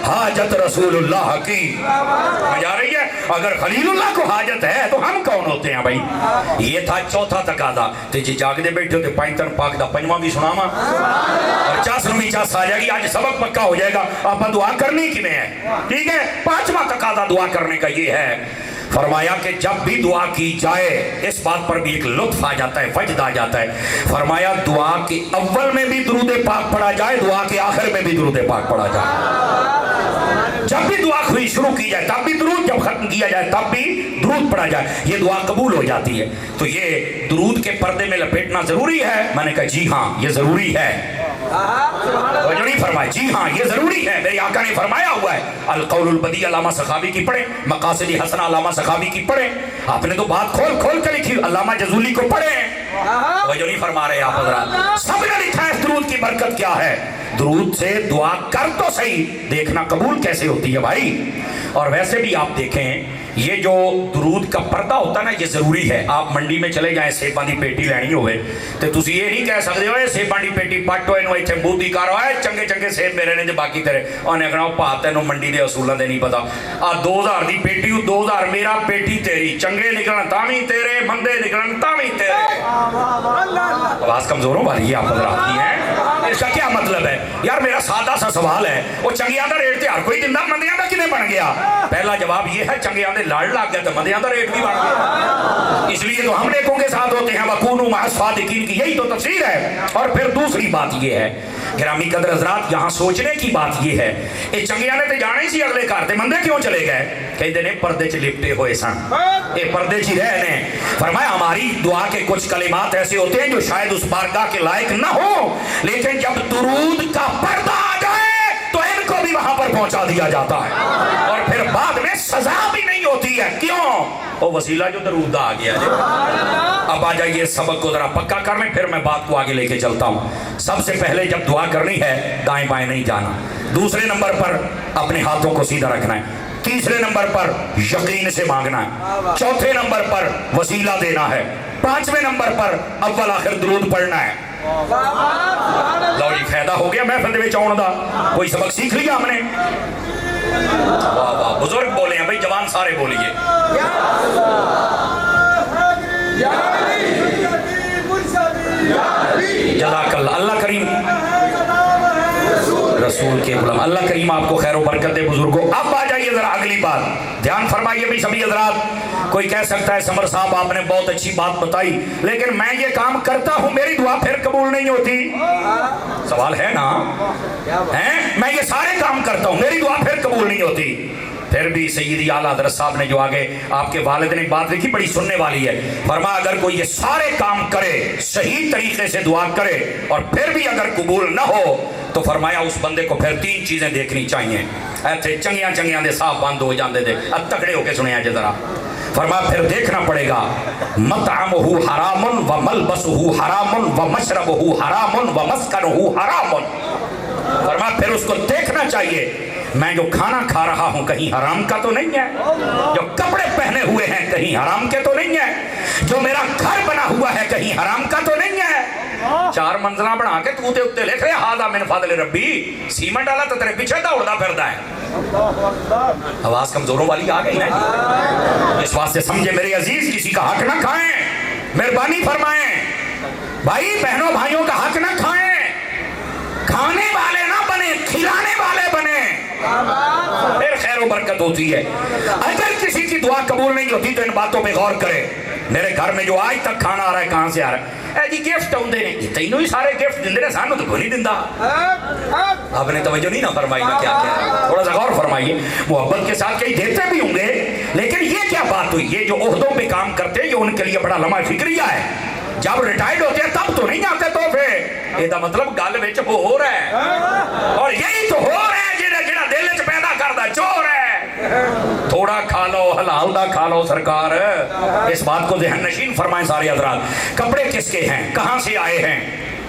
حاجت رسول اللہ کی. سمجھ آ رہی ہے؟ اگر خلیل اللہ کو حاجت ہے تو ہم کون ہوتے ہیں بھائی؟ یہ تھا چوتھا تقاضا. تے جی جاگ دے بیٹھے ہوتے پائنتن پاک دا پنجواں بھی سناما, اور چاس نمی چاس آ جائے گی. آج سبق پکا ہو جائے گا. آپ دعا کرنی کی میں ہے, ٹھیک ہے؟ پانچواں تقاضا دعا کرنے کا یہ ہے, فرمایا کہ جب بھی دعا کی جائے, اس بات پر بھی ایک لطف آ جاتا ہے, وجد آ جاتا ہے. فرمایا دعا کے اول میں بھی درود پاک پڑھا جائے, دعا کے آخر میں بھی درود پاک پڑھا جائے. جب بھی دعا ہوئی شروع کی جائے تب بھی درود, جب ختم کیا جائے تب بھی درود پڑھا جائے. یہ دعا قبول ہو جاتی ہے. تو یہ درود کے پردے میں لپیٹنا ضروری ہے. میں نے کہا جی ہاں یہ ضروری ہے. جو نہیں فرمایا جی ہاں یہ ضروری ہے, میرے آقا نے فرمایا ہوا ہے. القول البدیع علامہ سخاوی کی پڑھیں, مقاصد حسنہ علامہ سخاوی کی پڑھیں. آپ نے تو بات کھول کھول کر لکھی, علامہ جزولی کو پڑھیں. वो जो नहीं फरमा रहे आप हजरात, सबने लिखा है दुरूद की बरकत क्या है। दुरूद से दुआ कर तो सही, देखना कबूल कैसे होती है भाई। और वैसे भी आप देखें, ये जो दुरूद का पर्दा होता है ना, ये जरूरी है। आप मंडी में चले जाएं, सेबां दी पेटी लैनी होवे ते तुसी ये नहीं कह सकते हो सेबां दी पेटी पट होए नु इत्थे बूदी कर होए चंगे चंगे सेब मेरे ने ते बाकी तेरे। उन्हें कहना भा तैनूं मंडी दे असूलां दे नहीं पता, आ 2000 दी पेटी 2000 मेरा, पेटी तेरी, चंगे निकलन तावी तेरे, मंदे निकलन तावी तेरे। आवाज कमजोरों वाली है, आप हजरात की है। इसका क्या मतलब है यार? मेरा सादा सा सवाल है, वो चंगियां दा रेट ते हर कोई दिंदा, मंदियां दा किवें बन गया? पहला जवाब ये है, चंगियां दे लड़ लग गया तो मंदियां दा रेट भी बढ़ गया। इसलिए तो हम नेकों के साथ होते हैं, वकूनू मअस सादिकीन की यही तो तफसीर है। और फिर दूसरी बात ये है, गिरामी कदर हज़रात, यहाँ सोचने की बात ये है, ये चंगियां ने तो जाना ही सी अगले घर ते मंदे क्यों चले गए? कहते ने पर्दे च लिपटे हुए सन, ये पर्दे च ही रहने। फरमाया हमारी दुआ के कुछ कलिमात ऐसे होते हैं जो शायद उस बारगाह के लायक न हो, लेकिन जब दुरूद का पर्दा आ जाए तो इनको भी वहां पर पहुंचा दिया जाता है और फिर बाद में सजा भी नहीं होती है। क्यों? वो वसीला जो दरूद आ गया है। अब आ जाइए, सबक को जरा पक्का कर लें, फिर मैं बात को आगे लेके चलता हूं। सबसे पहले जब दुआ करनी है, दाएं बाएं नहीं जाना। दूसरे नंबर पर अपने हाथों को सीधा रखना है। तीसरे नंबर पर यकीन से मांगना है। चौथे नंबर पर वसीला देना है। पांचवें नंबर पर अव्वल आखिर दुरूद पढ़ना है। लो जी, फायदा हो गया महफिल दे विच आउण दा, कोई सबक सीख लिया हमने। वाह वाह, बुजुर्ग बोले हैं भाई, जवान सारे बोलिए। जज़ाकल्लाह। अल्लाह करीम रसूल के गुलाम, अल्लाह करीम आपको खैर व बरकत दे बुजुर्गों। अब आ जाइए जरा अगली बात, ध्यान फरमाइए भी सभी हजरात। कोई कह सकता है समर साहब आपने बहुत अच्छी बात बताई, लेकिन मैं ये काम करता हूं, मेरी दुआ फिर कबूल नहीं होती। सवाल है ना, है? मैं ये सारे काम करता हूं, मेरी दुआ फिर कबूल नहीं होती। फिर भी सैयदी आला हज़रत साहब ने जो आगे आपके वालिद ने बात लिखी, बड़ी सुनने वाली है। फरमा अगर कोई ये सारे काम करे, सही तरीके से दुआ करे और फिर भी अगर कबूल ना हो, तो फरमाया उस बंदे को फिर 3 चीजें देखनी चाहिए। ऐसे चंगियां चंगियां दे साफ बंद हो जाते थे। अब तकड़े होके सुने जरा। फरमाया फिर देखना पड़ेगा, मतअमुहु हरामुन व मलबसुहु हरामुन व मशरबुहु हरामुन व मस्कनुहु हरामुन। फरमाया फिर उसको देखना चाहिए, मैं जो खाना खा रहा हूं कहीं हराम का तो नहीं है, जो कपड़े पहने हुए हैं कहीं हराम के तो नहीं है, जो मेरा घर बना हुआ है कहीं हराम का तो नहीं है। 4 मंजिला बना के तू ते उत्ते लिख रहे हादा मिन फदल रब्बी, सीमेंट वाला तो तेरे पीछे दौड़दा फिरदा है। आवाज कमजोरों वाली आ गई ना, इस वास्ते समझे मेरे अजीज, किसी का हक ना खाएं, मेहरबानी फरमाएं। भाई बहनों भाइयों का हक ना खाएं, खाने वाले ना बने, खिलाने वाले बने, फिर खैर बरकत होती है। अगर किसी की दुआ कबूल नहीं होती तो इन बातों पे गौर करें। मेरे घर में जो आज तक खाना आ रहा है, कहां से आ रहा है? जी गिफ्ट आते ने, तेनों ही सारे गिफ्ट दिंदे ने, सानू तो कोई नहीं दिंदा। आपने तवज्जो नहीं ना फरमाई, मैं क्या कह रहा हूं, थोड़ा सा गौर फरमाइए। मोहब्बत के साथ कई देते भी होंगे, लेकिन ये क्या बात हुई? ये जो ओहदों पे काम करते हैं, ये उनके लिए बड़ा लम्हा फिक्रिया है। जब रिटायर्ड होते हैं तब तो नहीं आते तोहफे, ਇਹਦਾ मतलब गल विच हो रहा है, और यही तो हो रहा है जेड़ा दिल च पैदा करदा चोर है। थोड़ा खा लो, हलाल दा खा लो सरकार, इस बात को ज़हन नशीन फरमाएं सारे हज़रात। कपड़े किसके हैं, कहां से आए हैं,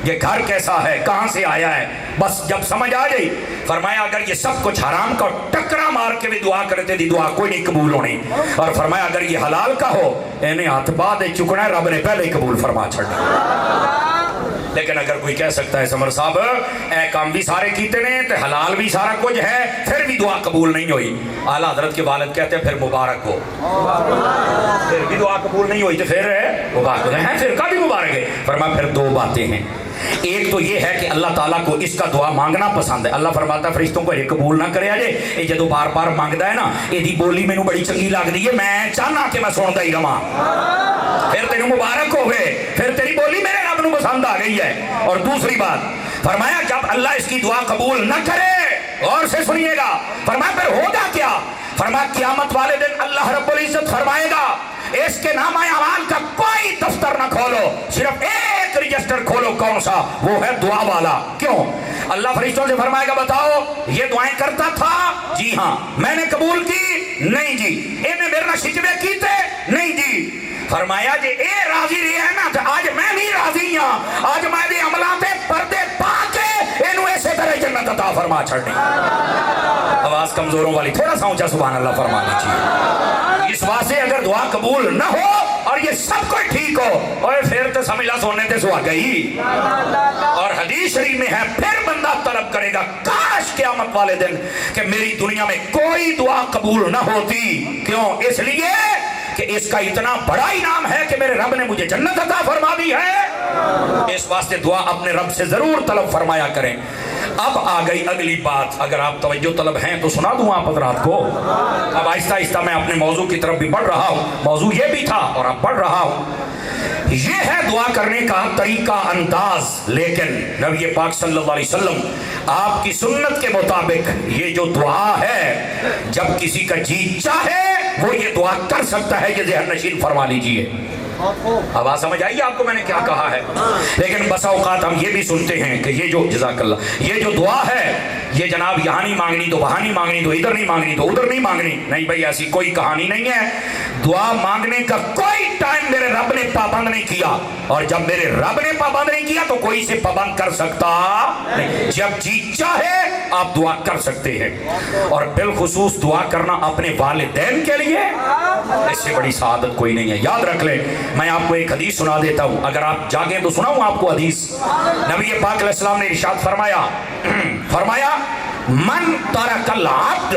ये घर कैसा है, कहां से आया है, बस जब समझ आ जाए। फरमाया अगर ये सब कुछ हराम का टकरा मार के भी दुआ करते दी, दुआ कोई नहीं कबूल होनी। और फरमाया अगर ये हलाल का हो, इन्हें हाथ बाद चुकना है, रब ने पहले ही कबूल फरमा छड़ा। लेकिन अगर कोई कह सकता है समर साहब ए काम भी सारे कीते ने, तो हलाल भी सारा कुछ है, फिर भी दुआ कबूल नहीं हुई। आला हजरत के वालिद कहते हैं फिर मुबारक हो, फिर भी दुआ कबूल नहीं हुई तो फिर मुबारक है, फिर का भी मुबारक है। फरमाया फिर 2 बातें हैं। एक तो ये है कि अल्लाह ताला को इसका दुआ मांगना पसंद है। अल्लाह फरमाता है फरिश्तों को ये कबूल ना करे जे, ये जो बार बार मांगदा है ना, ਇਹਦੀ बोली मैनू बड़ी चंगी लगदी है, मैं चाहना कि मैं सुनदा ही रवां, फिर तेनू मुबारक होवे, फिर तेरी बोली मेरे रब नू पसंद आ गई है। और दूसरी बात फरमाया जब अल्लाह इसकी दुआ कबूल न करे, और से सुनिएगा, फरमाया फिर होगा क्या? फरमाया क़यामत वाले दिन अल्लाह रब्बुल इज्जत फरमाएगा इसके नामा अमाल का कोई दफ्तर ना खोलो, सिर्फ एक रजिस्टर खोलो, कौन सा? वो है दुआ वाला। क्यों? अल्लाह फरिश्तों से फरमाएगा बताओ ये दुआएं करता था? जी हाँ। मैंने कबूल की? नहीं जी। इन्हें मेरे ना शिकवे कीते? नहीं जी। फरमाया जे ए राजी रही है ना, तो आज मैं अता फरमा छड़नी। आवाज कमजोरों वाली थोड़ा सा ऊंचा सुभान अल्लाह फरमा लीजिए। इस वास्ते अगर दुआ कबूल न हो और ये सब कुछ ठीक हो और फिर तो समझ ला सोने ते सुहा गई। और हदीस शरीफ में है फिर बंदा तलब करेगा काश क़यामत वाले दिन कि मेरी दुनिया में कोई दुआ कबूल न होती। क्यों? इसलिए कि इसका इतना बड़ा इनाम है कि मेरे रब ने मुझे जन्नत अता फरमा दी है। इस वास्ते दुआ अपने रब से जरूर तलब फरमाया करें। अब आ गई अगली बात, अगर आप तवज्जो तलब हैं तो सुना दूं आप हज़रात को। अब आहिस्ता आहिस्ता मैं अपने मौजू की तरफ भी बढ़ रहा हूँ। मौजू ये भी था और अब बढ़ रहा हूँ। ये है दुआ करने का तरीका अंदाज। लेकिन नबी पाक सल्लल्लाहु अलैहि वसल्लम आपकी सुन्नत के मुताबिक ये जो दुआ है, जब किसी का जी चाहे वो ये दुआ कर सकता है। ये ज़हन नशीन फरमा लीजिए। आवाज समझ आई आपको मैंने क्या कहा है? लेकिन बसा औकात हम ये भी सुनते हैं कि ये जो जज़ाकल्लाह ये जो दुआ है ये जनाब यहाँ नहीं मांगनी तो वहाँ नहीं मांगनी तो इधर नहीं मांगनी तो उधर नहीं मांगनी। नहीं भाई, ऐसी कोई कहानी नहीं है। दुआ मांगने का कोई टाइम मेरे रब ने पाबंद नहीं किया, और जब मेरे रब ने पाबंद नहीं किया तो कोई इसे पाबंद कर सकता नहीं। जब जी चाहे आप दुआ कर सकते हैं। और बिलखुसूस दुआ करना अपने वालिदैन के लिए, इससे बड़ी सआदत कोई नहीं है। याद रख ले, मैं आपको एक हदीस सुना देता हूँ, अगर आप जागे तो सुनाऊँ आपको हदीस। नबी पाक अलैहि सलाम ने इरशाद फरमाया मन तरकल अब्द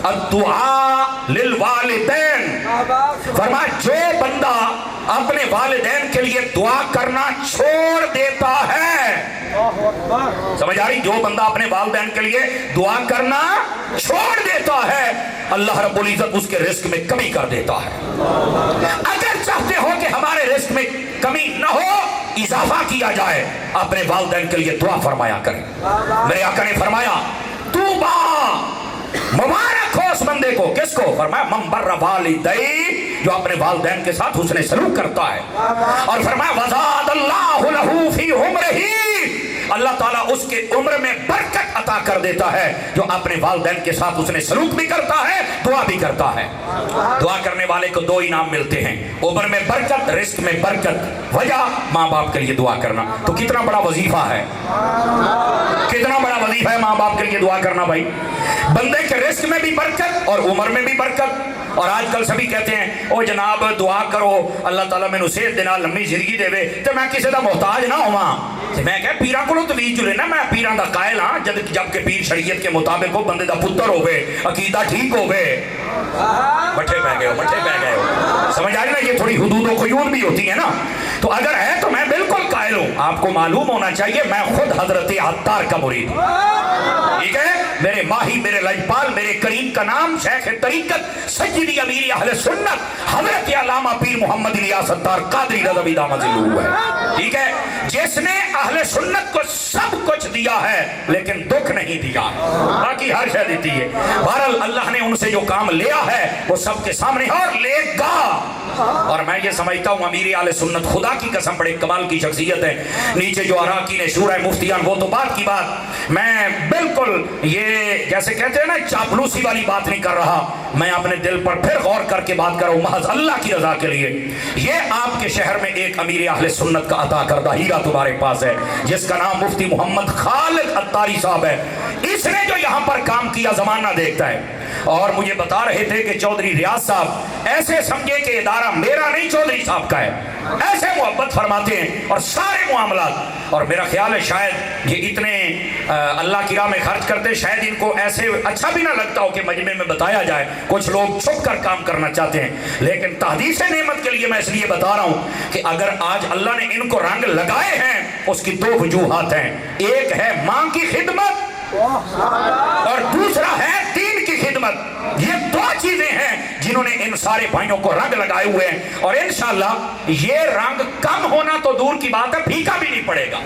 अद्दुआ लिल वालिदैन। फरमाया जो बंदा अपने वालिदैन के लिए दुआ करना छोड़ देता है, समझ आ रही? जो बंदा अपने वालिदैन के लिए दुआ करना छोड़ देता है, अल्लाह रब्बुल इज्जत उसके रिस्क में कमी कर देता है। अगर चाहते हो कि हमारे रिस्क में कमी न हो, इजाफा किया जाए, अपने वालिदैन के लिए दुआ फरमाया करें। मेरे आका ने फरमाया तूबा, मुबारक हो उस बंदे को। किसको? फरमाया मन बर्र वालिदैन, जो अपने वालिदैन के साथ हुस्न सलूक करता है। और फरमाया वज़ादल्लाहु लहू फी उम्रिही, अल्लाह ताला उसके उम्र में बरकत अता कर देता है। जो अपने वालिदैन के साथ उसने सलूक भी करता है, दुआ भी करता है। दुआ करने वाले को दो इनाम मिलते हैं, उम्र में बरकत, रिस्क में बरकत। वजह माँ बाप के लिए दुआ करना। तो कितना बड़ा वजीफा है, कितना बड़ा वजीफा है माँ बाप के लिए दुआ करना भाई। बंदे के रिस्क में भी बरकत और उम्र में भी बरकत। और आजकल सभी कहते हैं ओ जनाब दुआ करो अल्लाह ताला मैनू सेहत दे नाल लंबी जिंदगी देवे ते मैं किसी दा मोहताज ना होवां। ते मैं कह पीरां कोलों तवीज जुले ना, मैं पीरां दा कायल हां। जबकि पीर शरीयत के मुताबिक हो, बंदे दा पुत्र होवे, अकीदा ठीक होवे। मठे पै गए हो, समझ आ रही ना? ये थोड़ी हुदूद व क़ुयूद भी होती है ना। तो अगर है तो मैं बिल्कुल कायल हूं। आपको मालूम होना चाहिए मैं खुद हजरत अत्तार का मुरीद हूं, ठीक है? मेरे माही, मेरे लजपाल, मेरे करीम का नाम शेख तरीकत सय्यदी अमीर अहले सुन्नत हजरत अल्लामा पीर मोहम्मद इलियास अत्तार कादरी रज़वी दामजिल्लुहु है, ठीक है? जिसने अहले सुन्नत को सब कुछ दिया है लेकिन दुख नहीं दिया, बाकी हर शय देती है। बहरहाल अल्लाह ने उनसे जो काम लिया है वो सबके सामने और लेगा। और मैं ये समझता हूँ अमीर अहले सुन्नत खुदा की कसम बड़े कमाल की शख्सियत है। नीचे जो अराकीन ने शूरा मुफ्तियान, वो तो बात की बात, मैं बिल्कुल ये जैसे कहते हैं ना चापलूसी वाली बात नहीं कर रहा। मैं अपने दिल पर फिर गौर करके बात कर रहा हूँ महज अल्लाह की रजा के लिए। ये आपके शहर में एक अमीर अहले सुन्नत का अता करदा हीरा तुम्हारे पास है, जिसका नाम मुफ्ती मोहम्मद खालिद अत्तारी साहब है। इसने जो यहाँ पर काम किया जमाना देखता है। और मुझे बता रहे थे कि चौधरी रियाज साहब ऐसे समझे कि इदारा मेरा नहीं चौधरी साहब का है, ऐसे मोहब्बत फरमाते हैं और सारे मामलात। और मेरा ख्याल है शायद ये इतने अल्लाह की राह में खर्च करते, शायद इनको ऐसे अच्छा भी ना लगता हो कि मजमे में बताया जाए। कुछ लोग छुप कर काम करना चाहते हैं, लेकिन तहदीस नेमत के लिए मैं इसलिए बता रहा हूँ कि अगर आज अल्लाह ने इनको रंग लगाए हैं उसकी दो वजूहात हैं। एक है माँ की खिदमत और दूसरा है दीन की खिदमत। ये दो चीजें हैं जिन्होंने इन सारे भाइयों को रंग लगाए हुए हैं। और इंशाअल्लाह ये रंग कम होना तो दूर की बात है, फीका भी नहीं पड़ेगा।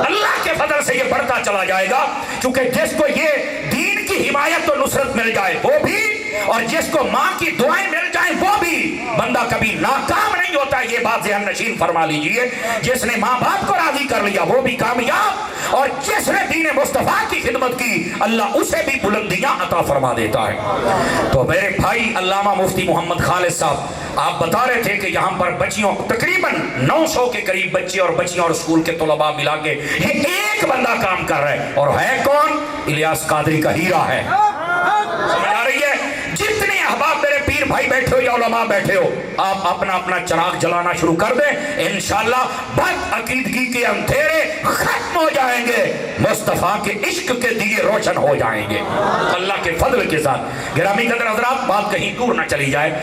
अल्लाह के फजल से ये बढ़ता चला जाएगा, क्योंकि जिसको ये दीन की हिमायत और नुसरत मिल जाए वो भी और जिसको माँ की दुआएं मिल जाएं वो भी बंदा कभी नाकाम नहीं होता। ये बात ज़हन नशीन फरमा लीजिए। जिसने माँ बाप को राजी कर लिया वो भी कामयाब, और जिसने दीन मुस्तफा की खिदमत की अल्लाह उसे भी बुलंदियां अता फरमा देता है। तो मेरे भाई अल्लामा मुफ्ती मोहम्मद खालिद साहब, आप बता रहे थे कि यहाँ पर बच्चियों तकरीबन 900 के करीब बच्चे और बच्चियों और स्कूल के तलबा मिला के ये एक बंदा काम कर रहा है, और है कौन? इलियास कादरी का हीरा है। समझ आ रही है? जितने अहबाब मेरे पीर भाई बैठे हो या उलमा बैठे हो, आप अपना अपना चिराग जलाना शुरू कर दें, इंशाअल्लाह बदअकीदगी के अंधेरे खत्म हो जाएंगे, मुस्तफा के इश्क के दिए रोशन हो जाएंगे अल्लाह के फजल के साथ। गिरामी कदर हजरात, बात कहीं दूर ना चली जाए।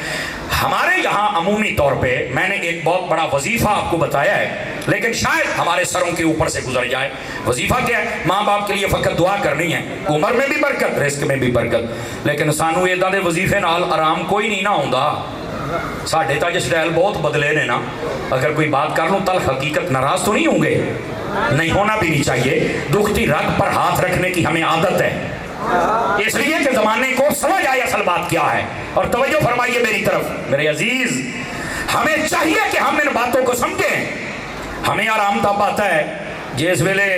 हमारे यहाँ अमूमी तौर पे मैंने एक बहुत बड़ा वजीफा आपको बताया है, लेकिन शायद हमारे सरों के ऊपर से गुजर जाए। वजीफा क्या है? माँ बाप के लिए फकत दुआ करनी है, उम्र में भी बरकत, रिस्क में भी बरकत। लेकिन सानू इदां दे वजीफे नाल आराम कोई नहीं ना आउंदा। साडे तां जे स्टाइल बहुत बदले ने ना, अगर कोई बात कर लूँ तल हकीकत नाराज तो नहीं होंगे, नहीं होना भी नहीं चाहिए। दुखती रग पर हाथ रखने की हमें आदत है, इसलिए कि जमाने को समझ आए असल बात क्या है। और तवज्जो फरमाइए मेरी तरफ मेरे अजीज, हमें चाहिए कि हम इन बातों को समझें। हमें आराम तब आता है जिस वेले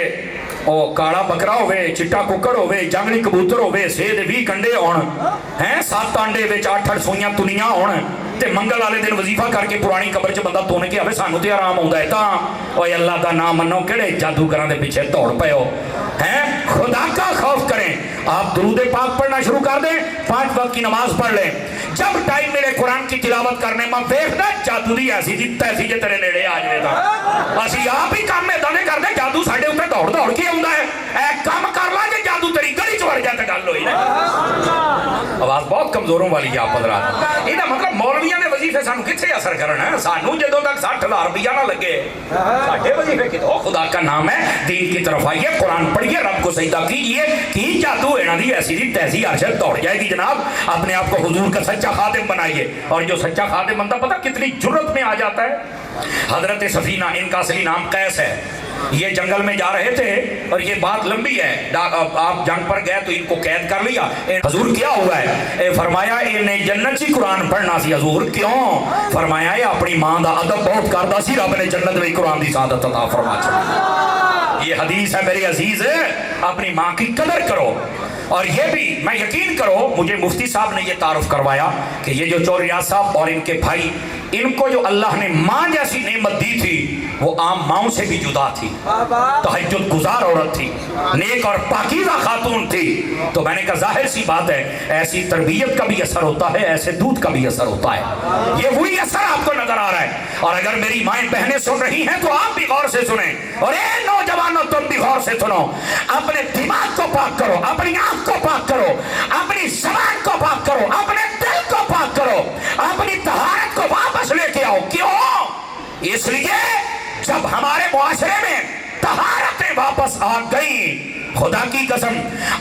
ओ काला बकरा होवे, चिट्टा कुक्कड़ होवे, जंगली कबूतर होवे, सेध 20 कंडे होण हैं, 7 अंडे विच 8-8 सूइयां तुनियां होण, ते मंगल वाले दिन वजीफा करके पुरानी कबर च बंदा तुन के आवे, सानू ते आराम आउंदा है। तां ओए अल्लाह दा नाम मन्नो, किहड़े जादूगरां दे पीछे दौड़ पए हो हैं? खुदा का खौफ करें। आप दुरूद पाक पढ़ना शुरू कर दें, 5 वक्त की नमाज पढ़ लें। जब टाइम मिले कुरान की तिलावत करने में देखना जादू दी ऐसी दी तैसी जे तेरे नेड़े आ जाए तां असीं आप ही काम इदां दे करदे, जादू साडे उत्ते दौड़ दौड़ के आउंदा है। ए काम कर ला जे जादू तेरी गली च वड़ जाए तां गल होई ना। आवाज बहुत कमजोरों वाली है आप हज़रात। इहदा मतलब मौलवियां दे वजीफे सानू कित्थे असर करन? सानू जदों तक 60,000 रुपया ना लगे साडे वजीफे कितों? खुदा का नाम है, दीन की तरफ आइए, कुरान पढ़िए, रब को सजदा कीजिए। की जादू इन्हां दी ऐसी दी तैसी अरशद दौड़ जाएगी जनाब। अपने आप को हुजूर का सच्चा खादिम बनाइए। और जो सच्चा खादिम बनता पता कितनी जुर्रत में आ जाता है। हजरत सफीना, इनका असली नाम कैस है, ये जंगल में जा रहे थे और ये बात लंबी है। आप जंग पर गए तो इनको कैद कर लिया। हजूर क्या हुआ है? फरमाया इन्हें जन्नत सी कुरान पढ़ना सी। हजूर क्यों? फरमाया ये अपनी मां दा अदब बहुत करदा सी, रब ने जन्नत में कुरान दी सादत अता फरमा दी। ये हदीस है मेरे अजीज, अपनी मां की कदर करो। और ये भी मैं यकीन करो, मुझे मुफ्ती साहब ने ये तारुफ करवाया कि ये जो चौरिया साहब और इनके भाई, इनको जो अल्लाह ने मां जैसी नेमत दी थी वो आम माओं से भी जुदा थी, तहज्जुद गुजार औरत थी, नेक और पाकीज़ा खातून थी। तो मैंने कहा जाहिर सी बात है, ऐसी तरबियत का भी असर होता है, ऐसे दूध का भी असर होता है। ये वही असर आपको नजर आ रहा है। और अगर मेरी माएं बहनें सुन रही हैं तो आप भी गौर से सुने, और ए नौजवानों तुम भी गौर से सुनो। अपने दिमाग को पाक करो, अपनी आंख को पाक करो, अपनी ज़बान को पाक करो, अपने दिल को पाक करो, अपनी तहारत को वापस लेके आओ। क्यों? इसलिए जब हमारे मुआशरे में तहारतें वापस आ गई, खुदा की कसम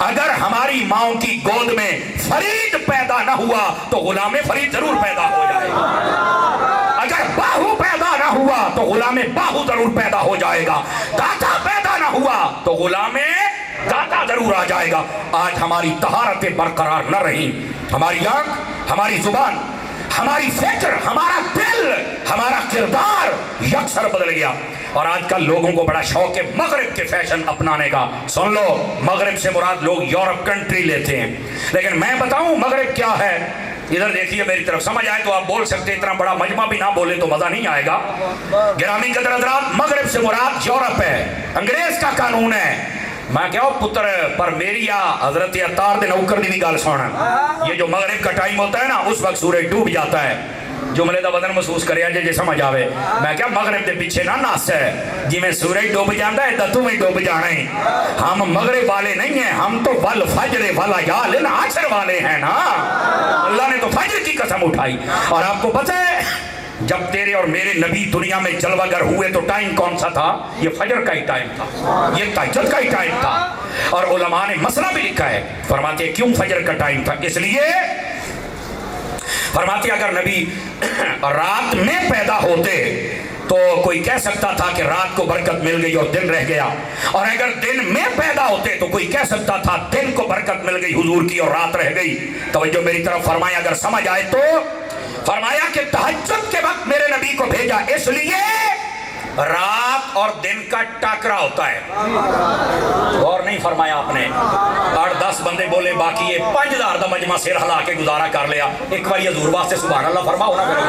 अगर हमारी माओ की गोद में फरीद पैदा न हुआ तो गुलाम फरीद जरूर पैदा हो जाएगा। अगर बाहू पैदा न हुआ तो गुलाम बाहू जरूर पैदा हो जाएगा। दाता पैदा न हुआ तो गुलाम दाता जरूर आ जाएगा। आज हमारी तहारतें बरकरार न रही, हमारी आंख, हमारी जुबान, हमारी फिक्र, हमारा दिल, हमारा किरदार यकसर बदल गया। और आजकल लोगों को बड़ा शौक है मगरिब के फैशन अपनाने का। सुन लो, मगरिब से मुराद लोग यूरोप कंट्री लेते हैं, लेकिन मैं बताऊं मगरिब क्या है। इधर देखिए मेरी तरफ, समझ आए तो आप बोल सकते, इतना बड़ा मजमा भी ना बोले तो मजा नहीं आएगा। गिरामी कदर हज़रात, मगरिब से मुराद यूरोप है, अंग्रेज का कानून है। मैं क्या पुत्र पर मेरी या हजरत अत्तार दे नौकर दी भी गल सुन। ये जो मगरिब का टाइम होता है ना, उस वक्त सूरज डूब जाता है। जुमले का वजन महसूस करे जे समझ आवे। मैं क्या मगरिब के पीछे ना नस है, जिमें सूरज डूब जाता है तो तू भी डूब जाना है। हम मगरिब वाले नहीं हैं, हम तो वल फजर वाला याल आशर वाले हैं ना। अल्लाह ने तो फजर की कसम उठाई। और आपको पता है जब तेरे और मेरे नबी दुनिया में जलवागर हुए तो टाइम कौन सा था? ये फजर का ही टाइम था, ये तहज्जुद का ही टाइम था। और उलमा ने मसला भी लिखा है, फरमाते क्यों फजर का टाइम था? इसलिए फरमाते अगर नबी रात में पैदा होते تو کوئی کہہ سکتا تھا کہ رات کو برکت مل گئی اور دن رہ گیا، اور اگر دن میں پیدا ہوتے تو کوئی کہہ سکتا تھا دن کو برکت مل گئی حضور کی اور رات رہ گئی۔ توجہ میری طرف فرمائیں اگر سمجھ آئے تو۔ فرمایا کہ تہجد کے وقت میرے نبی کو بھیجا اس لیے رات اور دن کا ٹاکرا ہوتا ہے۔ غور نہیں فرمایا آپ نے؟ 8-10 بندے بولے، باقی یہ 5000 دا مجمع سر ہلا کے گزارا کر لیا۔ ایک بار یہ حضور واسطے سبحان اللہ فرماؤ نا میرے۔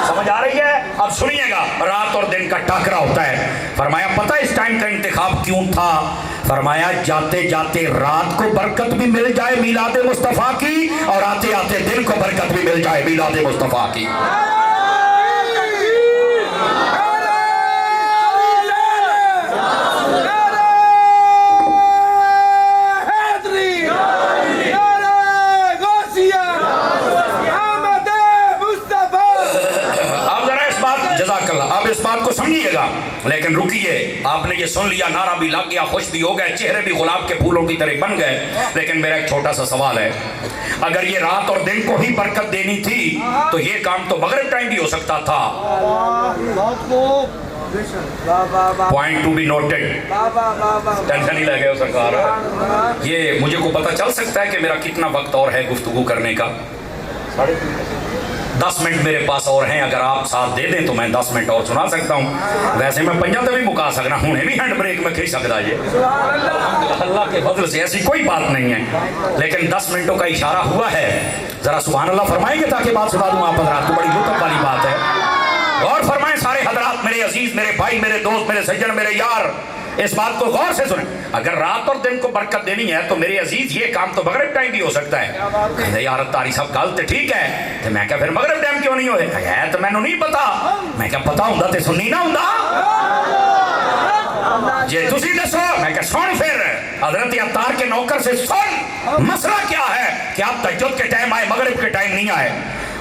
سمجھ آ رہی ہے؟ اب سنیے گا، رات اور دن کا ٹاکرا ہوتا ہے۔ فرمایا پتہ اس ٹائم کا انتخاب کیوں تھا؟ فرمایا جاتے جاتے رات کو برکت بھی مل جائے میلاد مصطفیٰ کی، اور آتے آتے دن کو برکت بھی مل جائے میلاد مصطفیٰ کی۔ اب اس بات کو سمجھیے گا، لیکن رکیے، آپ نے یہ سن لیا، نعرہ بھی لگ گیا، خوش بھی ہو گئے، چہرے بھی گلاب کے پھولوں کی طرح بن گئے، لیکن میرا ایک چھوٹا سا سوال ہے، اگر یہ رات اور دن کو ہی برکت دینی تھی تو یہ کام تو مغرب ٹائم بھی ہو سکتا تھا۔ Point to be noted, tension ہی لگے ہو سرکار۔ یہ مجھے کو پتہ چل سکتا ہے کہ میرا کتنا وقت اور ہے گفتگو کرنے کا؟ 10 منٹ میرے پاس اور ہیں، اگر آپ ساتھ دے دیں تو میں 10 منٹ اور سنا سکتا ہوں۔ ویسے میں 50 بھی مکا سکنا ہوں، بھی ہینڈ بریک میں کھڑی سکتا یہ اللہ کے فضل سے، ایسی کوئی بات نہیں ہے، لیکن 10 منٹوں کا اشارہ ہوا ہے، ذرا سبحان اللہ فرمائیں گے تاکہ بات سنا دوں آپ حضرات کو، بڑی لطف والی بات ہے۔ غور فرمائیں سارے حضرات، میرے عزیز، میرے بھائی، میرے دوست، میرے سجن، میرے یار، اس بات کو غور سے سنیں۔ اگر رات اور دن کو برکت دینی ہے تو میرے عزیز یہ کام تو مغرب ٹائم بھی ہو سکتا ہے۔ یار تاری صاحب گل تو ٹھیک ہے، تو میں کہا پھر مغرب ٹائم کیوں نہیں ہوئے؟ ہے تو میں نے نہیں پتا، میں کہا پتا ہوں تو سننی نہ ہوں جی تسی دسو، میں کہا سن پھر حضرت عطار کے نوکر سے سن مسئلہ کیا ہے کہ آپ تہجد کے ٹائم آئے مغرب کے ٹائم نہیں آئے۔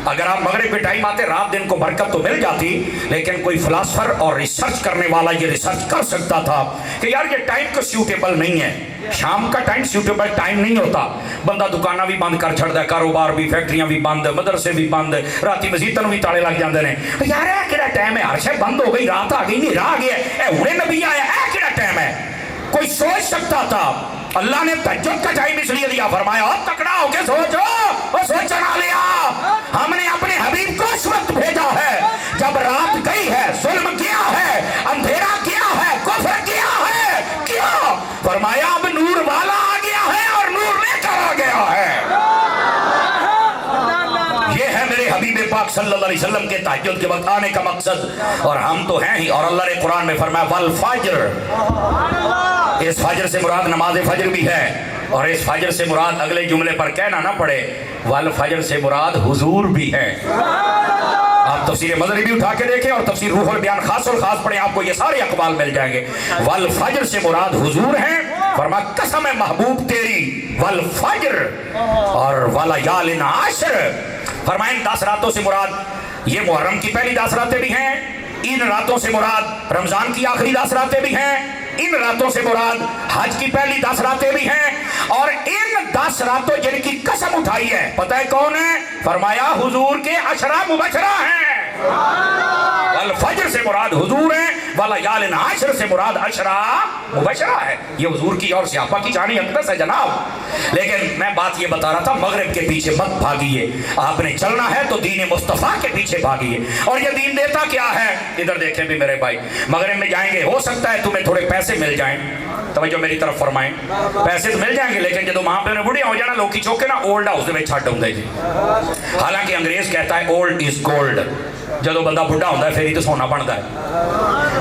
اگر آپ مغرب کے ٹائم آتے رات دن کو برکت تو مل جاتی، لیکن کوئی فلاسفر اور ریسرچ کرنے والا یہ ریسرچ کر سکتا تھا کہ یار یہ ٹائم کو سیوٹیبل نہیں ہے، شام کا ٹائم سیوٹیبل ٹائم نہیں ہوتا، بندہ دکانہ بھی بند کر چھڑ دا، کاروبار بھی، فیکٹریاں بھی بند، مدرسے بھی بند، راتی مسجداں بھی تالے لگ جاندے نے۔ یار اے کیڑا ٹائم ہے، ہر شے بند ہو گئی، رات آ گئی، نہیں راہ گیا، اے ہونے نبی آیا، اے کیڑا ٹائم ہے؟ کوئی سوچ سکتا تھا؟ اللہ نے تہجد کا ٹائم اس لیے دیا، فرمایا تکڑا ہو کے سوچو، اور سوچا نہ لیا، ہم نے اپنے حبیب کو اس وقت بھیجا ہے جب رات گئی ہے، ظلم کیا ہے، اندھیرا کیا ہے، کفر کیا ہے، کیا؟ فرمایا اب نور والا آ گیا ہے اور نور لے کر آ گیا ہے۔ یہ ہے میرے حبیب پاک صلی اللہ علیہ وسلم کے تہجد کے وقت آنے کا مقصد، اور ہم تو ہیں ہی، اور اللہ نے قرآن میں فرمایا والفجر، اس فجر سے مراد نماز فجر بھی ہے، اور اس فجر سے مراد اگلے جملے پر کہنا نہ پڑے، والفجر سے مراد حضور بھی ہے۔ آپ تفسیر مدنی بھی اٹھا کے دیکھیں اور تفسیر روح البیان خاص اور خاص پڑھیں، آپ کو یہ سارے اقوال مل جائیں گے۔ والفجر سے مراد حضور ہیں، فرما قسم ہے محبوب تیری والفجر اور ولیال عشر، فرمائیں 10 راتوں سے مراد یہ محرم کی پہلی 10 راتیں بھی ہیں، ان راتوں سے مراد رمضان کی آخری 10 راتیں بھی ہیں، ان راتوں سے مراد حج کی پہلی 10 راتیں بھی ہیں، اور ان 10 راتوں جن کی قسم اٹھائی ہے پتہ ہے کون ہے؟ فرمایا حضور کے عشرہ مبشرہ ہیں۔ الفجر سے مراد حضور ہیں، ولیال عشر سے مراد عشرہ مبشرہ ہے، یہ حضور کی اور صحابہ کی شان اقدس ہے جناب۔ لیکن میں بات یہ بتا رہا تھا، مغرب کے پیچھے مت بھاگیے، آپ نے چلنا ہے تو دین مصطفیٰ کے پیچھے بھاگیے۔ اور یہ دین دیتا کیا ہے؟ ادھر دیکھیں بھی میرے بھائی، مغرب میں جائیں گے ہو سکتا ہے تمہیں تھوڑے پیسے مل جائیں، توجہ میری طرف فرمائیں، پیسے تو مل جائیں گے، لیکن جب وہاں پہ بڑھے ہو جانا لوکی چوکے نا اولڈ ہاؤس میں چھٹ ہوں جی۔ حالانکہ انگریز کہتا ہے اولڈ از گولڈ، جب بندہ بڑھا ہوتا ہے پھر ہی تو سونا بنتا ہے۔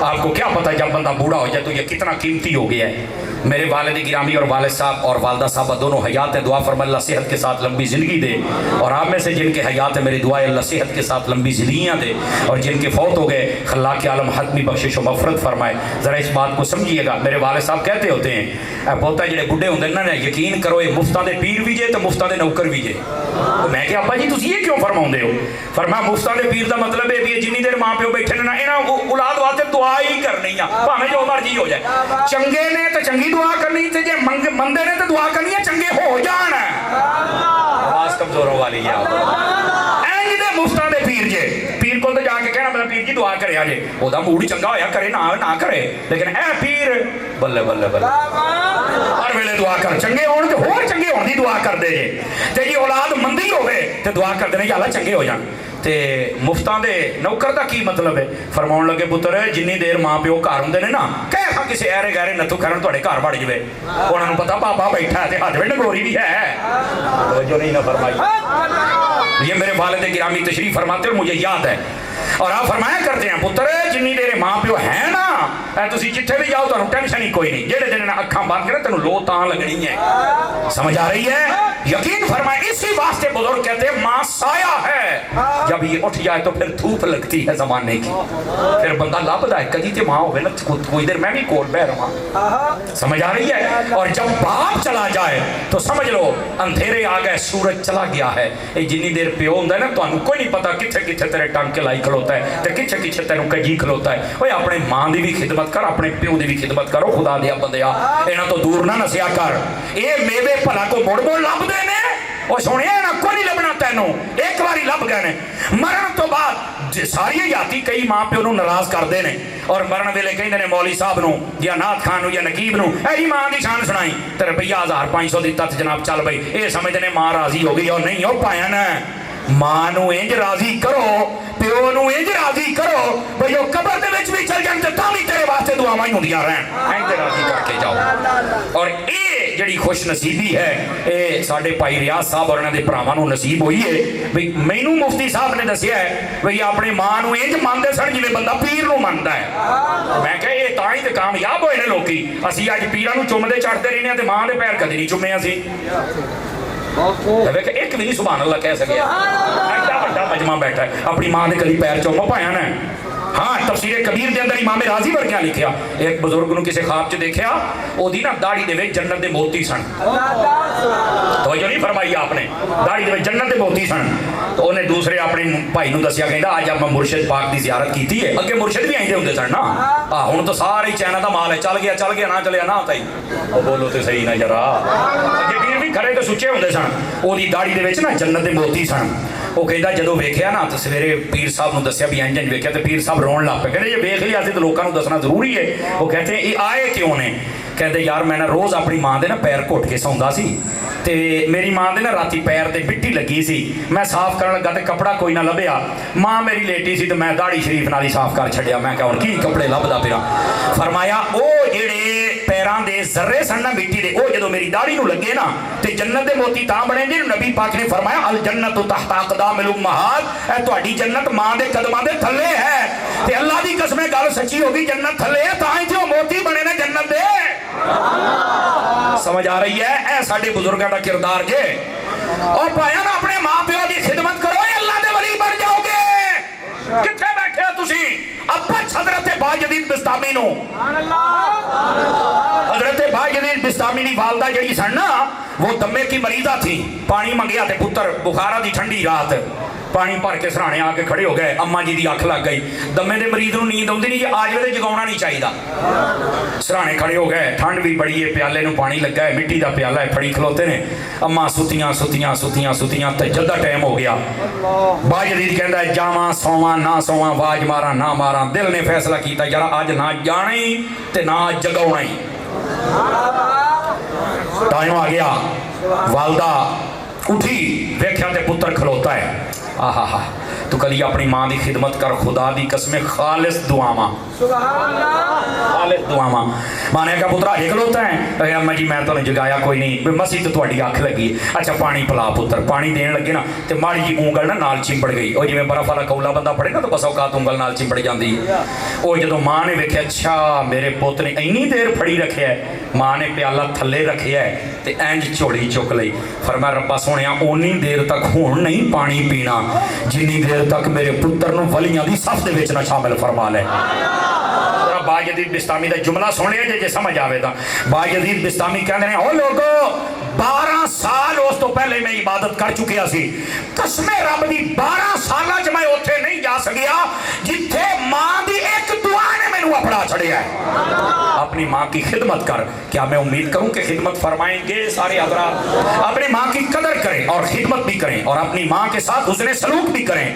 آپ کو کیا پتا جب بندہ بوڑھا ہو جائے تو یہ کتنا قیمتی ہو گیا ہے۔ میرے والد گرامی اور والد صاحب اور والدہ صاحبہ دونوں حیات ہیں، دعا فرما اللہ صحت کے ساتھ لمبی زندگی دے، اور آپ میں سے جن کے حیات ہیں میری دعا ہے اللہ صحت کے ساتھ لمبی زندگیاں دے، اور جن کے فوت ہو گئے خلاق عالم حتمی بخشش و مغفرت فرمائے۔ ذرا اس بات کو سمجھیے گا، میرے والد صاحب کہتے ہوتے ہیں اے پوتا جڑے بڈھے ہوندے نا یقین کرو یہ مفتاں دے پیر بھی جے تو مفتاں دے نوکر بھی جے۔ تو میں کہ ابا جی تسی یہ کیوں فرماؤندے ہو؟ فرمایا مفتاں دے پیر دا مطلب ہے بھی جنی دیر ماں پیو بیٹھے نا انہاں اولاد واسطے دعا ہی کرنی ہے، بھاویں جو مرضی ہو جائے، چنگے نے تو چنگی دعا کرنی تے جے مندے نے تو دعا کرنی ہے چنگے ہو جان۔ آواز کمزوروں والی ہے، اینج دے مفتاں دے پیر جے، پیر کو تو جا کے کہنا میرا پیر جی दुआ करे जे ओदा मूड चंगा होया करे ना करे, लेकिन ए पीर बल्ले बल्ले बल्ले हर वेले दुआ कर चंगे होण ते होर चंगे होण दी दुआ करदे जे, ते जी औलाद मंदी होवे ते दुआ करदे ने कि अल्लाह चंगे हो जाण। ते मुफ्तां दे नौकर दा की मतलब है? फरमाउण लगे पुत्र जिन्नी देर मां प्यो घर हुंदे ने ना कह किसी ऐरे गैरे नत्थू करन तुहाडे घर वड़ जवे, उन्हां नूं पता पापा बैठा है ते हत्थ विच नगोरी भी है। तवज्जो नहीं ना फरमाई। ये मेरे वालिद गिरामी तशरीफ फरमाते और मुझे याद है, और आप फरमाया करते हैं पुत्र जिन्नी देर मां प्यो है ना तुसीं जिथे भी जाओ तुहानूं टेंशन ही कोई नहीं, जेड़े दिन अखां बंद करे तेनूं लो तां लगनी है। समझ आ रही है? यकीन फरमाए इसी वास्ते बुजुर्ग कहते हैं मां साया है, जब ये उठ जाए तो फिर धूप लगती है जमाने की, फिर बंदा लभदा है कदी ते मां होवे ना कोई देर मैं भी कोल बह रहा। समझ आ रही है? और जब बाप चला जाए तो समझ लो अंधेरे आ गए, सूरज चला गया है। ये जिन्नी देर प्यो हुंदा ना तुहानूं कोई नहीं पता किथे किथे तेरे टांके लाई खलोता है ते किथे किथे तेनूं कजी खलोता है। ओए अपने मां दी भी खिदमत कर, अपने प्यो दी भी खिदमत करो, खुदा दिया बंदिया इन्हां तो दूर ना नसिया कर। ये मेवे भला को मुड़ मुड़ लभदे ने, ਉਹ ਸੁਣਿਆ ਨਾ ਕੋਈ ਨਹੀਂ ਲੱਭਣਾ ਤੈਨੂੰ, ਇੱਕ ਵਾਰੀ ਲੱਭ ਗਏ ਨੇ। ਮਰਨ ਤੋਂ ਬਾਅਦ ਸਾਰੀਆਂ ਜਾਤੀ ਕਈ ਮਾਂ ਪਿਓ ਨੂੰ ਨਾਰਾਜ਼ ਕਰਦੇ ਨੇ, ਔਰ ਮਰਨ ਵੇਲੇ ਕਹਿੰਦੇ ਨੇ ਮੌਲੀ ਸਾਹਿਬ ਨੂੰ ਜਾਂ ਨਾਥ ਖਾਨ ਨੂੰ ਜਾਂ ਨਕੀਬ ਨੂੰ ਐ ਜੀ ਮਾਂ ਦੀ ਸ਼ਾਨ ਸੁਣਾਈ ਤੇ ਰੁਪਈਆ 1500 ਦਿੱਤਾ ਤੇ ਜਨਾਬ ਚੱਲ ਬਈ। ਇਹ ਸਮਝਦੇ ਨੇ ਮਾਂ ਰਾਜ਼ੀ ਹੋ ਗਈ, ਉਹ ਨਹੀਂ ਉਹ ਪਾਇਆ ਨਾ ਮਾਂ ਨੂੰ ਇੰਜ ਰਾਜ਼ੀ ਕਰੋ, ਪਿਓ ਨੂੰ ਇੰਜ ਰਾਜ਼ੀ ਕਰੋ ਬਈ ਉਹ ਕਬਰ ਦੇ ਵਿੱਚ ਵੀ ਚਲ ਜਾਣ ਤੇ ਤਾਂ ਵੀ ਤੇਰੇ ਵਾਸਤੇ ਦੁਆਵਾਂ ਹੀ ਹੁੰਦੀਆਂ ਰਹਿਣ, ਇੰਜ ਰਾਜ਼ੀ ਕਰਕੇ ਜਾਓ। ਔਰ ਇਹ ਜਿਹੜੀ ਖੁਸ਼ ਨਸੀਬੀ ਹੈ ਇਹ ਸਾਡੇ ਭਾਈ ਰਿਆਜ਼ ਸਾਹਿਬ ਔਰ ਇਹਨਾਂ ਦੇ ਭਰਾਵਾਂ ਨੂੰ ਨਸੀਬ ਹੋਈ ਹੈ। ਬਈ ਮੈਨੂੰ ਮੁਫਤੀ ਸਾਹਿਬ ਨੇ ਦੱਸਿਆ ਹੈ ਬਈ ਆਪਣੀ ਮਾਂ ਨੂੰ ਇੰਜ ਮੰਨਦੇ ਸਨ ਜਿਵੇਂ ਬੰਦਾ ਪੀਰ ਨੂੰ ਮੰਨਦਾ ਹੈ। ਮੈਂ ਕਿਹਾ ਇਹ ਤਾਂ ਹੀ ਤੇ ਕਾਮਯਾਬ ਹੋਏ ਨੇ ਲੋਕੀ। ਅਸੀਂ ਅੱਜ ਪੀਰਾਂ ਨੂੰ ਚੁੰਮਦੇ ਚੜ੍ਹਦੇ ਰਹਿੰਦੇ ਹਾਂ ਤੇ ਮਾਂ ਦੇ ਪੈਰ ਕਦੇ ਨਹੀਂ ਚੁੰਮੇ ਅਸੀਂ। एक भी नहीं सुभान अल्लाह कह सके, एडा बड़ा मजमा बैठा है अपनी मां ने कभी पैर चुम पाया ना। हाँ तफसीर कबीर के अंदर इमाम राजी वर्गिया लिखा, एक बुजुर्ग ने किसी ख्वाब च देखा ओदी ना दाढ़ी दे विच जन्नत दे मोती सन। तवज्जो नहीं फरमाई आपने, दाढ़ी दे विच जन्नत दे मोती सन। तो उन्हें दूसरे अपने भाई नूं दसिया कहंदा अज आप मुर्शिद पाक की जियारत की है। अगे मुर्शिद भी आइंदे हुंदे सन ना, हुण तो सारे चाइना का माल है, चल गया ना चलिया ना ताई बोलो तो सही ना जरा। अगे पीर भी खरे तो सुच्चे हुंदे सन, ओदी दाढ़ी दे विच ना जन्नत दे मोती सन। वो कहता जो वेख्या ना तो सवेरे पीर साहब ने दसिया भी इंज इंज वेख्या तो पीर साहब रोन लग पे, कहते जे वेख लिया तो लोगों को दसना जरूरी है। वो कहते हैं ये आए क्यों ने? कहते यार मैं ना रोज़ अपनी माँ के ना पैर घुट के सौंदा सी ते मेरी माँ के ना राती पैर ते मिट्टी लगी सी, मैं साफ करन लगा तो कपड़ा कोई ना लभ्या, माँ मेरी लेटी सी तो मैं दाढ़ी शरीफ नाल ही साफ कर छड्या। मैं क्या हुण की कपड़े लभदा पिया? फरमाया ओ जेड़े पैरां दे जर्रे सन ना मिट्टी दे, ओ जदों मेरी दाढ़ी नूं लगे ना ते जन्नत दे मोती तां बने जे नबी पाक ने फरमाया अल जन्नतु तहता अक़दामिल उम्महात, ए तुहाडी जन्नत मां दे कदमां दे थल्ले है। ते अल्लाह दी कसम गल सच्ची होगी, जन्नत थल्ले है तां ही जो मोती बने ने जन्नत दे। समझ आ रही है? ए साडे बुजुर्गां दा किरदार जे। और भाइयों ना अपने मां प्यो की खिदमत करो, अल्लाह दे वली बन जाओगे। किथे बैठे हो तुसी? अब्बा हज़रत बायज़ीद बिस्तामी नु, हज़रत बायज़ीद बिस्तामी दी वालदा जड़ी सन ना वो दमे की मरीजा थी। पानी मंगया ते पुत्र बुखारा दी ठंडी रात पानी भर के सराने आके खड़े हो गए, अम्मा जी की अख लग गई। दमे के मरीज को नींद आती नहीं, आज वे जगाना नहीं चाहिए। सराने खड़े हो गए, ठंड भी बड़ी है, प्याले में पानी लगा है, मिट्टी का प्याला है, फड़ी खलोते ने। अम्मा सुतियां सुतियां सुतियां सुतियां तहज्जुद का टाइम हो गया। बायज़ीद कहता है जावा सोवा ना सोवा, आवाज मारा ना मारा। दिल ने फैसला किया यार अज ना जाना ही ते ना जगाना ही। टाइम आ गया, वालदा उठी, वेख्या ते पुत्र खलोता है। आहा हा तू कभी अपनी मां की खिदमत कर, खुदा की कसमें खालिस दुआवां, खालिस दुआवां। मां ने कहा पुत्रा अजे खलोता है? अम्मा जी मैं तुम्हें जगाया कोई नहीं, मसी तो तुहाडी अख लगी। अच्छा पानी पिला पुत्र। पानी देन लगे ना तो माड़ी जी ऊंगल ना नाल चिंबड़ गई, और जिवें बर्फ वाला कौला बंदा पड़े ना तो बस औकात ऊंगल नाल चिंबड़ जाती है। वो जदों मां ने वेख्या अच्छा मेरे पुत ने इन्नी देर फड़ी रखिया है, मां ने प्याला थले रखिया है तो इंज झोली चुक लई। फरमाया रब्बा सोहणिया उन्नी देर तक हुण नहीं पानी पीना जिन्नी देर तक मेरे पुत्र नूं वलियां दी सफ दे विच ना शामिल फरमा ले। बायज़ीद बिस्तामी का जुमला सुन लिया जे समझ आवे तो। बायज़ीद बिस्तामी कहते हैं ओ लोगो 12 साल उस तो पहले मैं इबादत कर चुकिया सी, कसमे रब दी 12 साल च मैं उत्थे नहीं जा सकिया जिथे मां दी एक दुआ ने मैनू अपना چڑھیا ہے، اپنی ماں کی خدمت کر. کیا میں امید کروں کہ خدمت فرمائیں گے سارے حضرات؟ اپنی ماں کی قدر کریں اور خدمت بھی کریں اور اپنی ماں کے ساتھ حسن سلوک بھی کریں.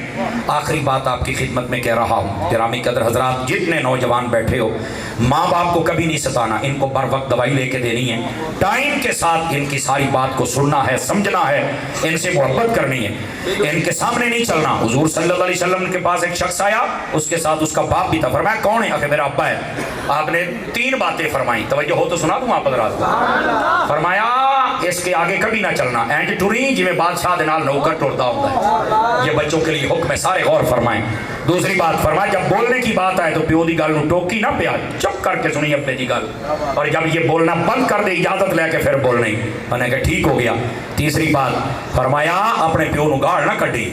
آخری بات آپ کی خدمت میں کہہ رہا ہوں، گرامی قدر حضرات، جتنے نوجوان بیٹھے ہو، ماں باپ کو کبھی نہیں ستانا، ان کو بر وقت دوائی لے کے دینی ہے، ٹائم کے ساتھ ان کی ساری بات کو سننا ہے، سمجھنا ہے، ان سے محبت کرنی ہے، ان کے سامنے نہیں چلنا. حضور صلی اللہ علیہ وسلم کے پاس ایک شخص آیا، اس کے ساتھ اس کا باپ بھی تھا. فرمایا کون ہے؟ میرا ابا ہے. آپ نے 3 باتیں فرمائیں، توجہ ہو تو سنا دوں آپ حضرات کو. فرمایا اس کے آگے کبھی نہ چلنا، اینڈ ٹوری جی میں بادشاہ دے نال نوکر ٹردا ہوتا ہے. یہ بچوں کے لیے حکم ہے، سارے غور فرمائیں. دوسری بات فرمایا جب بولنے کی بات آئے تو پیو دی گل نو ٹوکی نہ پیا، چپ کر کے سنی اپنے دی گل، اور جب یہ بولنا بند کر دے اجازت لے کے پھر بولنا ہی. میں نے کہا ٹھیک ہو گیا. تیسری بات فرمایا اپنے پیو نو گاڑ نہ کڈی.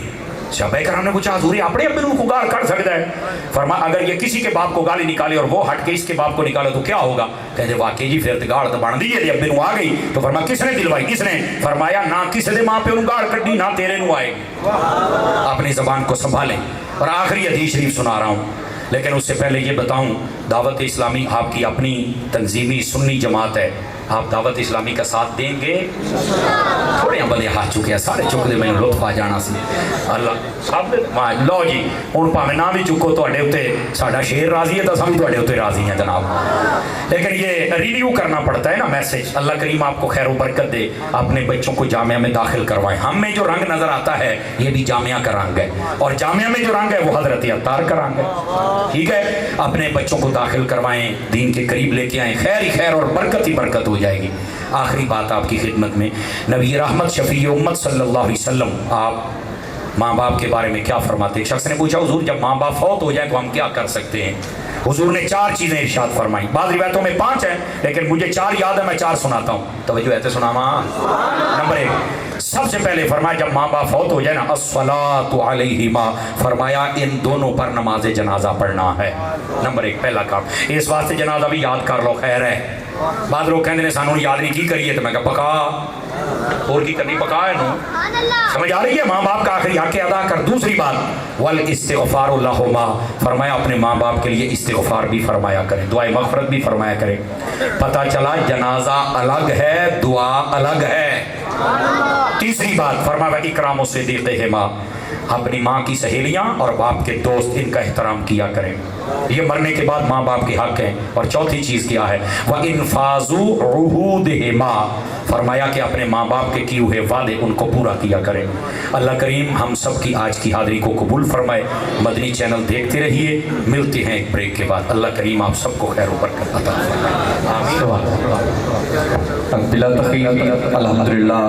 صحابہ کرام نے پوچھا حضور اپنے ابے کو گال کر سکتا ہے؟ فرمایا اگر یہ کسی کے باپ کو گالی نکالے اور وہ ہٹ کے اس کے باپ کو نکالے تو کیا ہوگا؟ کہتے واقعی جی پھر گال تو بن دی ہے، ابے نو آ گئی. تو فرمایا کس نے دلوائی؟ کس نے؟ فرمایا نہ کسی دے ماں پیو نو گال کڈی نہ تیرے نو آئے گی. اپنی زبان کو سنبھالیں. اور آخری حدیث شریف سنا رہا ہوں، لیکن اس سے پہلے یہ بتاؤں، دعوت اسلامی آپ کی اپنی تنظیمی سنی جماعت ہے، آپ دعوت اسلامی کا ساتھ دیں گے؟ تھوڑے بندے ہاتھ چکے ہیں، سارے چک دے میں لطف آ جانا سی. اللہ سب لو جی ہوں پاوے نہ بھی چکو، تواڈے اوتے ساڈا شیر راضی ہے تو ہم تواڈے اوتے راضی ہیں جناب. لیکن یہ ریویو کرنا پڑتا ہے نا میسج. اللہ کریم آپ کو خیر و برکت دے. اپنے بچوں کو جامعہ میں داخل کروائیں. ہم میں جو رنگ نظر آتا ہے یہ بھی جامعہ کا رنگ ہے، اور جامعہ میں جو رنگ ہے وہ حضرت عطار کا رنگ ہے. ٹھیک ہے، اپنے بچوں کو داخل کروائیں، دین کے قریب لے کے آئیں، خیر ہی خیر اور برکت ہی برکت ہو جائے گی. آخری بات آپ کی خدمت میں، نبی رحمت شفیع امت صلی اللہ علیہ وسلم آپ ماں باپ کے بارے میں کیا فرماتے؟ ایک شخص نے پوچھا حضور جب ماں باپ فوت ہو جائے تو ہم کیا کر سکتے ہیں؟ حضور نے 4 چیزیں ارشاد فرمائیں. بعض روایتوں میں 5 ہیں لیکن مجھے 4 یاد ہے، میں 4 سناتا ہوں. توجہ ہے تو سناواں. نمبر 1، سب سے پہلے فرمایا جب ماں باپ فوت ہو جائے نا، الصلاۃ علیہما، فرمایا ان دونوں پر نماز جنازہ پڑھنا ہے. نمبر 1 پہلا کام. اس واسطے جنازہ بھی یاد کر لو، خیر ہے. بعض لوگ کہتے ہیں سانوں یاد نہیں کی کریے، تو میں کہا پکا اور کی کرنی پکا ہے نو. سمجھ آ رہی ہے؟ ماں باپ کا آخری حق ادا کر. دوسری بات والاستغفار لہما، فرمایا اپنے ماں باپ کے لیے استغفار بھی فرمایا کریں، دعائے مغفرت بھی فرمایا کریں. پتہ چلا جنازہ الگ ہے، دعا الگ ہے. تیسری بات فرمایا اکرام صدیقہما، اپنی ماں کی سہیلیاں اور باپ کے دوست ان کا احترام کیا کریں، یہ مرنے کے بعد ماں باپ کے حق ہیں. اور چوتھی چیز کیا ہے؟ وَإِنْفَاذُوا عُهُودِهِمَا، فرمایا کہ اپنے ماں باپ کے کیے ہوئے وعدے ان کو پورا کیا کریں. اللہ کریم ہم سب کی آج کی حاضری کو قبول فرمائے. مدنی چینل دیکھتے رہیے. ملتے ہیں ایک بریک کے بعد. اللہ کریم آپ سب کو خیر و برکت عطا فرمائے. آمین. بلا تخیر الحمدللہ